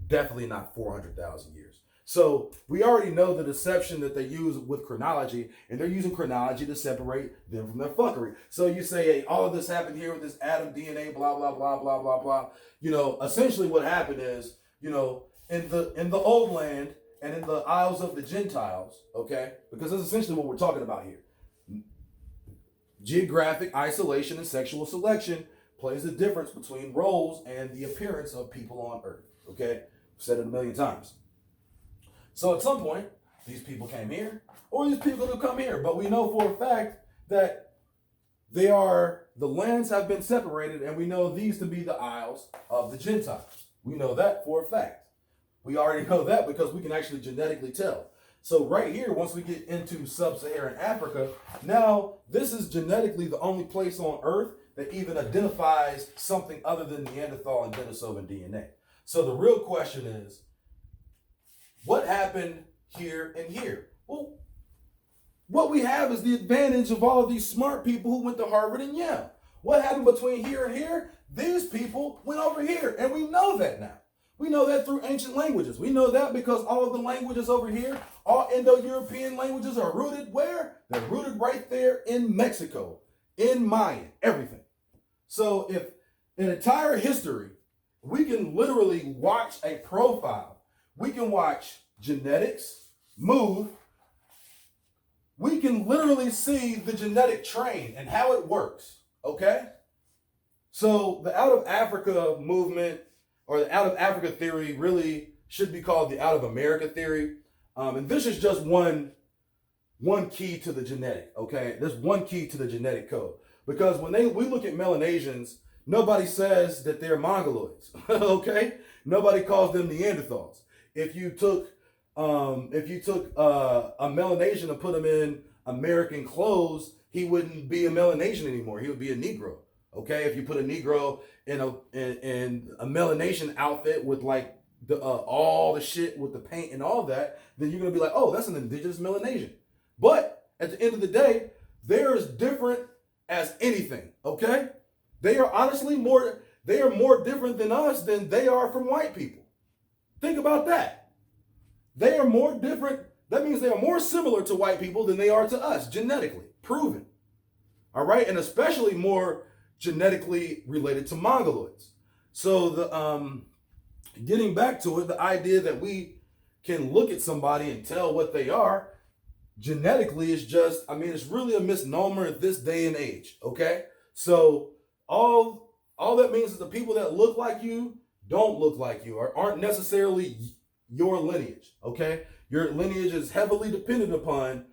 definitely not 400,000 years. So we already know the deception that they use with chronology, and they're using chronology to separate them from their fuckery. So you say, hey, all of this happened here with this atom DNA, blah, blah, blah, blah, blah, blah. You know, essentially what happened is, you know, in the old land and in the Isles of the Gentiles, okay, because that's essentially what we're talking about here. Geographic isolation and sexual selection plays the difference between roles and the appearance of people on Earth, okay? I've said it a million times. So at some point, these people came here, or these people will come here. But we know for a fact that the lands have been separated, and we know these to be the Isles of the Gentiles. We know that for a fact. We already know that because we can actually genetically tell. So right here, once we get into sub-Saharan Africa, now this is genetically the only place on Earth that even identifies something other than Neanderthal and Denisovan DNA. So the real question is, what happened here and here? Well, what we have is the advantage of all of these smart people who went to Harvard and Yale. What happened between here and here? These people went over here, and we know that now. We know that through ancient languages. We know that because all of the languages over here, all Indo-European languages are rooted where? They're rooted right there in Mexico, in Mayan, everything. So if in entire history, we can literally watch a profile. We can watch genetics move. We can literally see the genetic train and how it works, okay? So the out of Africa movement, or the out of Africa theory, really should be called the out of America theory. And this is just one key to the genetic, okay? There's one key to the genetic code. Because when we look at Melanesians, nobody says that they're Mongoloids, okay? Nobody calls them Neanderthals. If you took a Melanesian and put him in American clothes, he wouldn't be a Melanesian anymore. He would be a Negro. Okay, if you put a Negro in a Melanesian outfit with like all the shit with the paint and all that, then you're gonna be like, oh, that's an indigenous Melanesian. But at the end of the day, they're as different as anything. Okay, they are honestly more different than us than they are from white people. Think about that. They are more different. That means they are more similar to white people than they are to us, genetically, proven. All right, and especially more genetically related to Mongoloids. So the getting back to it, the idea that we can look at somebody and tell what they are genetically is just, I mean, it's really a misnomer at this day and age. Okay, so all that means is the people that look like you don't look like you, or aren't necessarily your lineage, okay? Your lineage is heavily dependent upon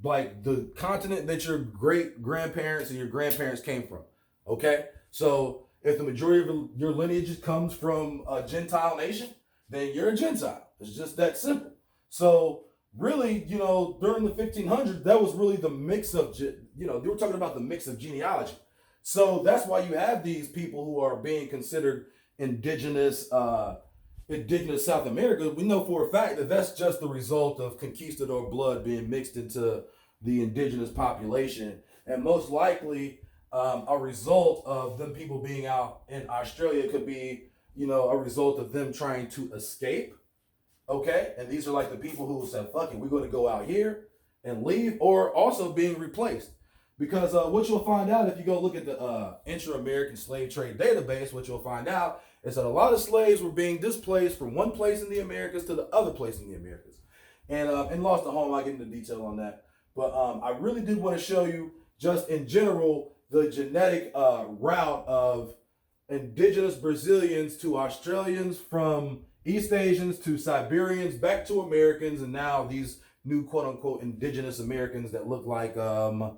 like the continent that your great grandparents and your grandparents came from, okay? So if the majority of your lineage comes from a Gentile nation, then you're a Gentile. It's just that simple. So really, you know, during the 1500s, that was really the mix of, they were talking about the mix of genealogy. So that's why you have these people who are being considered indigenous South America. We know for a fact that that's just the result of conquistador blood being mixed into the indigenous population, and most likely a result of them people being out in Australia could be, a result of them trying to escape. Okay, and these are like the people who said, "Fuck it, we're going to go out here and leave," or also being replaced. Because what you'll find out if you go look at the Inter-American Slave Trade Database, what you'll find out is that a lot of slaves were being displaced from one place in the Americas to the other place in the Americas. and lost a home. I'll get into detail on that. But I really did want to show you, just in general, the genetic route of indigenous Brazilians to Australians, from East Asians to Siberians, back to Americans, and now these new quote-unquote indigenous Americans that look like, that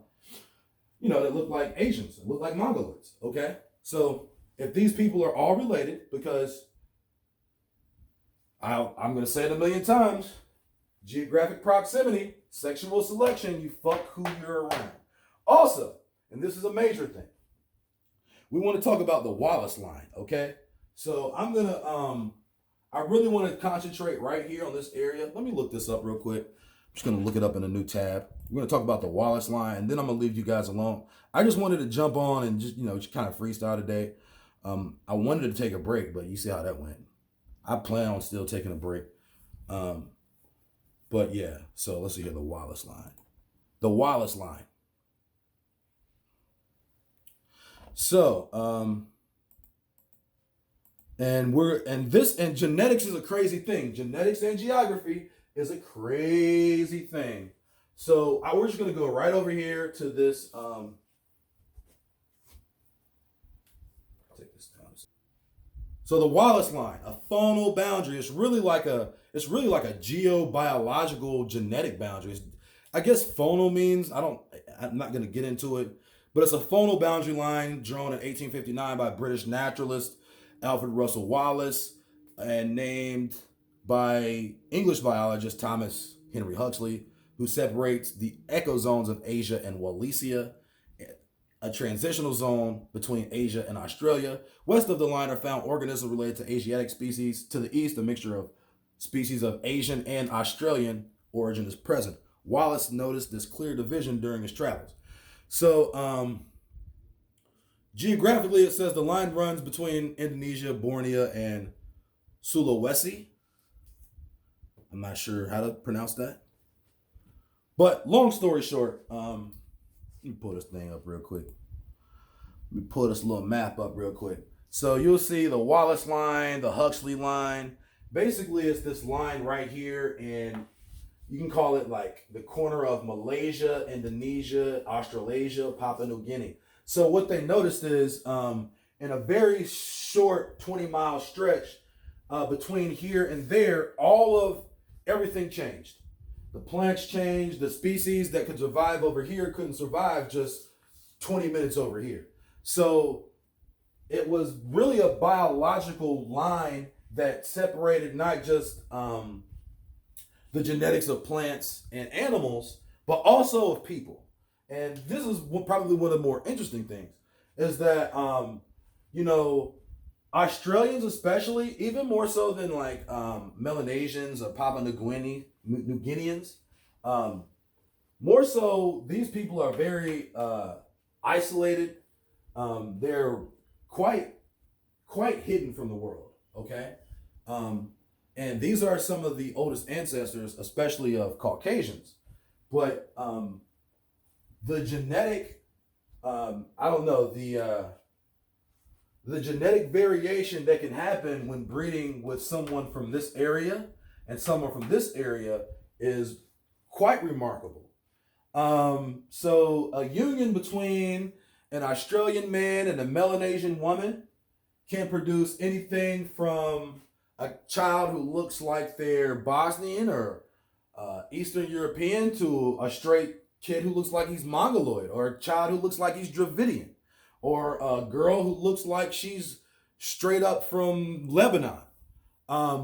look like Asians, that look like Mongoloids, okay? So if these people are all related, because I'm going to say it a million times, geographic proximity, sexual selection, you fuck who you're around. Also, and this is a major thing, we want to talk about the Wallace Line, okay? So I'm going to, I really want to concentrate right here on this area. Let me look this up real quick. I'm just going to look it up in a new tab. We're going to talk about the Wallace Line, and then I'm going to leave you guys alone. I just wanted to jump on and just kind of freestyle today. I wanted to take a break, but you see how that went. I plan on still taking a break. But yeah, so let's see here, the Wallace Line. The Wallace Line. So, and genetics is a crazy thing. Genetics and geography is a crazy thing. So we're just gonna go right over here to this. Take this down. So the Wallace Line, a faunal boundary. It's really like a geobiological genetic boundary. I guess faunal means, I'm not gonna get into it, but it's a faunal boundary line drawn in 1859 by British naturalist Alfred Russel Wallace and named by English biologist Thomas Henry Huxley, who separates the ecozones of Asia and Wallacea, a transitional zone between Asia and Australia. West of the line are found organisms related to Asiatic species. To the east, a mixture of species of Asian and Australian origin is present. Wallace noticed this clear division during his travels. So, geographically, it says the line runs between Indonesia, Borneo, and Sulawesi. I'm not sure how to pronounce that. But long story short, let me pull this thing up real quick. Let me pull this little map up real quick. So you'll see the Wallace Line, the Huxley Line. Basically, it's this line right here, and you can call it like the corner of Malaysia, Indonesia, Australasia, Papua New Guinea. So what they noticed is in a very short 20-mile stretch between here and there, everything changed. The plants changed. The species that could survive over here couldn't survive just 20 minutes over here. So it was really a biological line that separated not just the genetics of plants and animals, but also of people. And this is probably one of the more interesting things, is that, Australians especially, even more so than like Melanesians or Papua New Guineans, more so, these people are very isolated. They're quite hidden from the world, okay? And these are some of the oldest ancestors, especially of Caucasians. But the genetic, the genetic variation that can happen when breeding with someone from this area and someone from this area is quite remarkable. So a union between an Australian man and a Melanesian woman can produce anything from a child who looks like they're Bosnian or Eastern European to a straight kid who looks like he's Mongoloid, or a child who looks like he's Dravidian, or a girl who looks like she's straight up from Lebanon.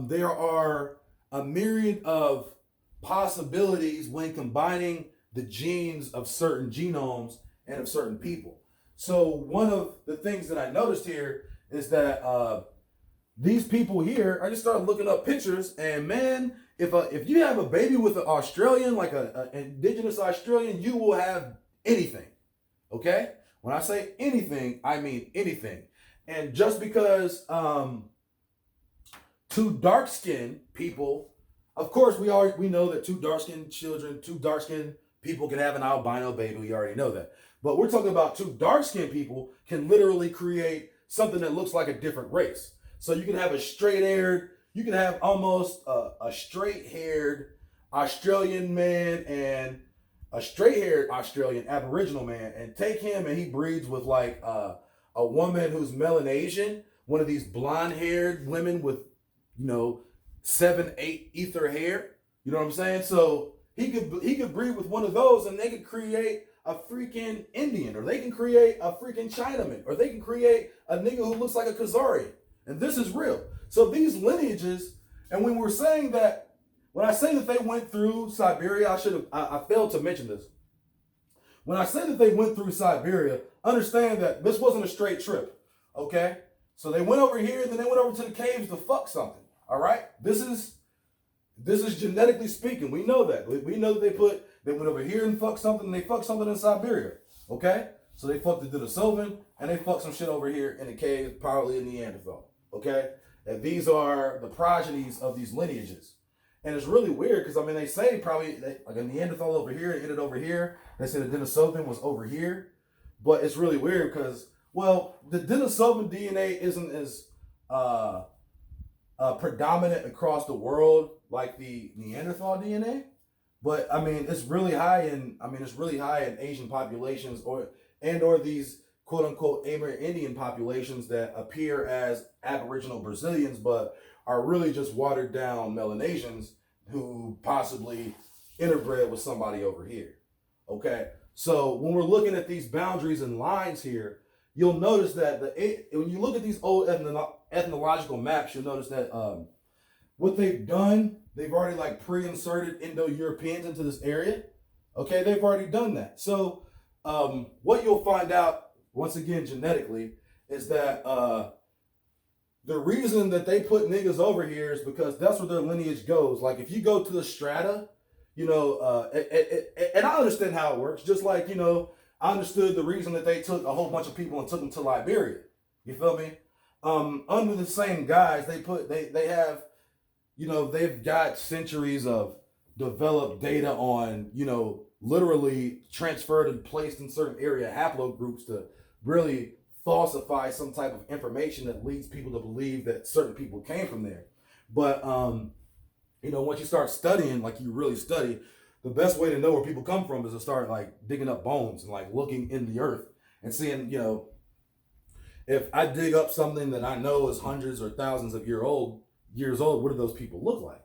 There are a myriad of possibilities when combining the genes of certain genomes and of certain people. So one of the things that I noticed here is that these people here, I just started looking up pictures, and man, if you have a baby with an Australian, like an indigenous Australian, you will have anything, okay? When I say anything, I mean anything. And just because two dark-skinned people, of course we know that two dark-skinned people can have an albino baby, we already know that. But we're talking about two dark-skinned people can literally create something that looks like a different race. So you can have almost a straight-haired Australian man and a straight-haired Australian Aboriginal man, and take him and he breeds with like a woman who's Melanesian, one of these blonde-haired women with, 7-8 ether hair. You know what I'm saying? So he could breed with one of those, and they could create a freaking Indian, or they can create a freaking Chinaman, or they can create a nigga who looks like a Khazarian. And this is real. So these lineages, and when we're saying that, when I say that they went through Siberia, I failed to mention this. When I say that they went through Siberia, understand that this wasn't a straight trip, okay? So they went over here, and then they went over to the caves to fuck something, all right? This is genetically speaking. We know that. We know that they went over here and fucked something, and they fucked something in Siberia, okay? So they fucked the Denisovan, and they fucked some shit over here in the cave, probably in Neanderthal, okay? And these are the progenies of these lineages. And it's really weird because, they say probably like a Neanderthal over here, it ended over here. They say the Denisovan was over here. But it's really weird because, well, the Denisovan DNA isn't as predominant across the world like the Neanderthal DNA. But, it's really high in, Asian populations or these quote-unquote Amerindian populations that appear as Aboriginal Brazilians, but are really just watered down Melanesians who possibly interbred with somebody over here. Okay, so when we're looking at these boundaries and lines here, you'll notice that when you look at these old ethnological maps, you'll notice that what they've done, they've already like pre-inserted Indo-Europeans into this area. Okay, they've already done that. So what you'll find out, once again genetically, is that the reason that they put niggas over here is because that's where their lineage goes. Like if you go to the strata, and I understand how it works. Just like, I understood the reason that they took a whole bunch of people and took them to Liberia. You feel me? Under the same guys, they have, they've got centuries of developed data on, literally transferred and placed in certain area haplogroups to really falsify some type of information that leads people to believe that certain people came from there. But, once you start studying, like you really study, the best way to know where people come from is to start like digging up bones and like looking in the earth and seeing, if I dig up something that I know is hundreds or thousands of years old, what do those people look like?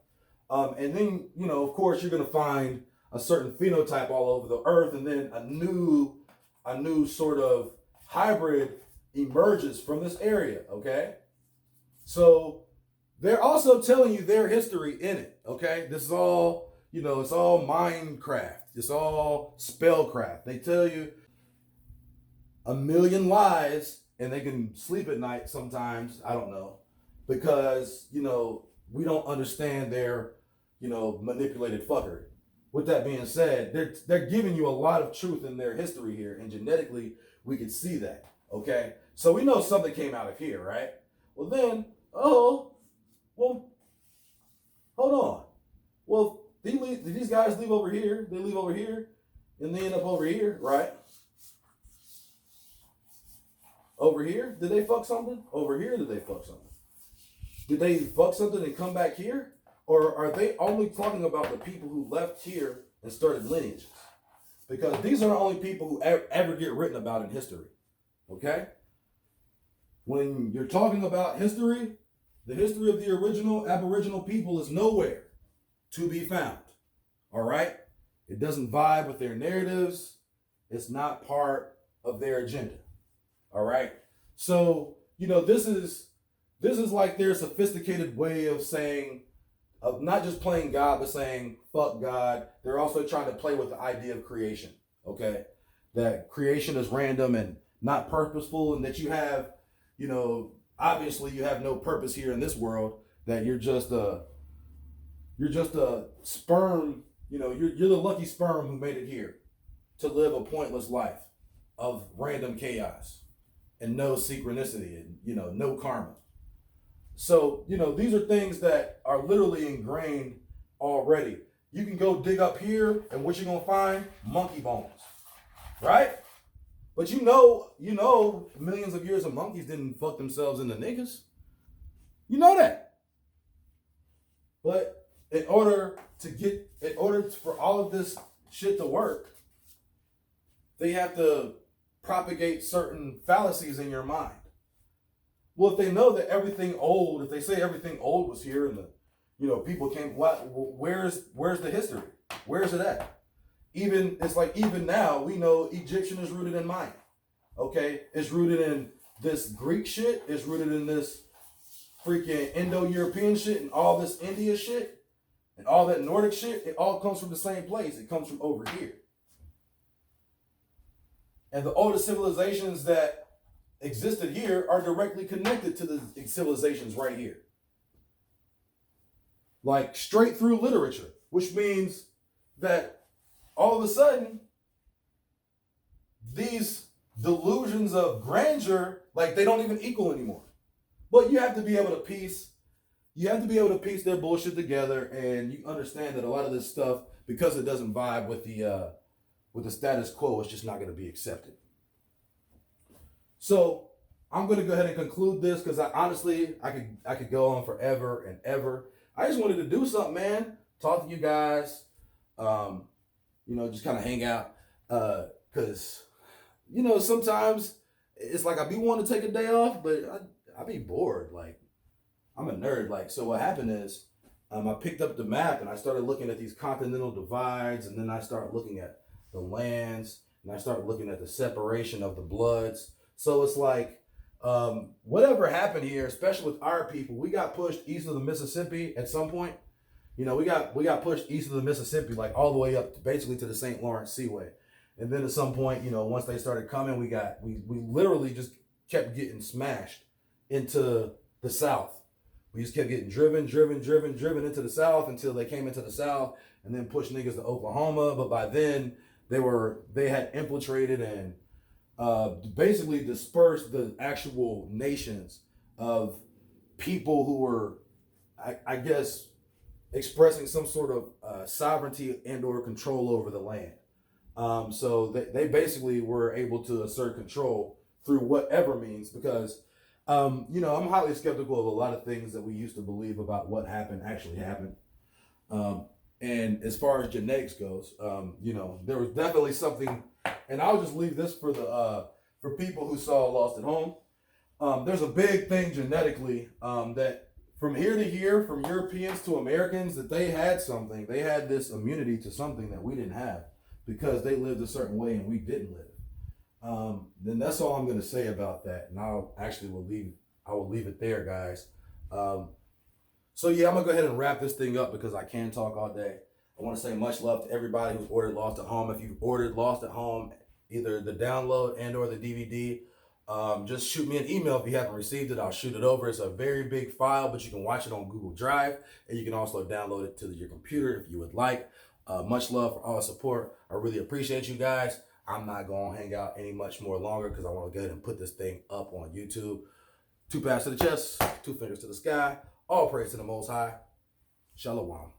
And then, of course, you're going to find a certain phenotype all over the earth, and then a new sort of hybrid emerges from this area, okay? So they're also telling you their history in it, okay? This is all, it's all Minecraft. It's all spellcraft. They tell you a million lies, and they can sleep at night sometimes, I don't know, because, we don't understand their, manipulated fuckery. With that being said, they're giving you a lot of truth in their history here, and genetically, we can see that, okay? So we know something came out of here, right? Well then, hold on. Well, did these guys leave over here? They leave over here, and they end up over here, right? Over here, did they fuck something? Over here, did they fuck something? Did they fuck something and come back here? Or are they only talking about the people who left here and started lineages? Because these are the only people who ever get written about in history, okay? When you're talking about history, the history of the original Aboriginal people is nowhere to be found, all right? It doesn't vibe with their narratives. It's not part of their agenda, all right? So, this is like their sophisticated way of saying, of not just playing God, but saying, fuck God. They're also trying to play with the idea of creation, okay? That creation is random and not purposeful, and that you have, obviously you have no purpose here in this world, that you're just a sperm, you're the lucky sperm who made it here to live a pointless life of random chaos and no synchronicity and, no karma. So, these are things that are literally ingrained already. You can go dig up here, and what you're going to find? Monkey bones, right? But millions of years of monkeys didn't fuck themselves into niggas. You know that. But in order in order for all of this shit to work, they have to propagate certain fallacies in your mind. Well, if they know that everything old, if they say everything old was here and the, people came, where's the history? Where's it at? Even now, we know Egyptian is rooted in Maya. Okay? It's rooted in this Greek shit. It's rooted in this freaking Indo-European shit and all this India shit and all that Nordic shit. It all comes from the same place. It comes from over here. And the oldest civilizations that existed here are directly connected to the civilizations right here. Like straight through literature, which means that all of a sudden, these delusions of grandeur, like they don't even equal anymore. But you have to be able to piece their bullshit together, and you understand that a lot of this stuff, because it doesn't vibe with the status quo, it's just not going to be accepted. So I'm going to go ahead and conclude this because I could go on forever and ever. I just wanted to do something, man. Talk to you guys. Just kind of hang out. Because, sometimes it's like I be wanting to take a day off, but I be bored. Like, I'm a nerd. Like, so what happened is I picked up the map and I started looking at these continental divides, and then I started looking at the lands, and I started looking at the separation of the bloods. So it's like, whatever happened here, especially with our people, we got pushed east of the Mississippi at some point. We got pushed east of the Mississippi, like all the way up to basically to the St. Lawrence Seaway. And then at some point, once they started coming, we literally just kept getting smashed into the South. We just kept getting driven into the South until they came into the South and then pushed niggas to Oklahoma. But by then they had infiltrated and basically dispersed the actual nations of people who were, I guess, expressing some sort of sovereignty and or control over the land. So they basically were able to assert control through whatever means because, I'm highly skeptical of a lot of things that we used to believe about what actually happened. And as far as genetics goes, there was definitely something, and I'll just leave this for people who saw Lost at Home. There's a big thing genetically that from here to here, from Europeans to Americans, that they had this immunity to something that we didn't have because they lived a certain way and we didn't live. Then that's all I'm going to say about that. And I will leave it there, guys. So yeah, I'm going to go ahead and wrap this thing up because I can talk all day. I want to say much love to everybody who's ordered Lost at Home. If you've ordered Lost at Home, either the download and or the DVD, just shoot me an email if you haven't received it. I'll shoot it over. It's a very big file, but you can watch it on Google Drive, and you can also download it to your computer if you would like. Much love for all the support. I really appreciate you guys. I'm not going to hang out any much more longer because I want to go ahead and put this thing up on YouTube. 2 pads to the chest, 2 fingers to the sky. All praise to the Most High. Shalom.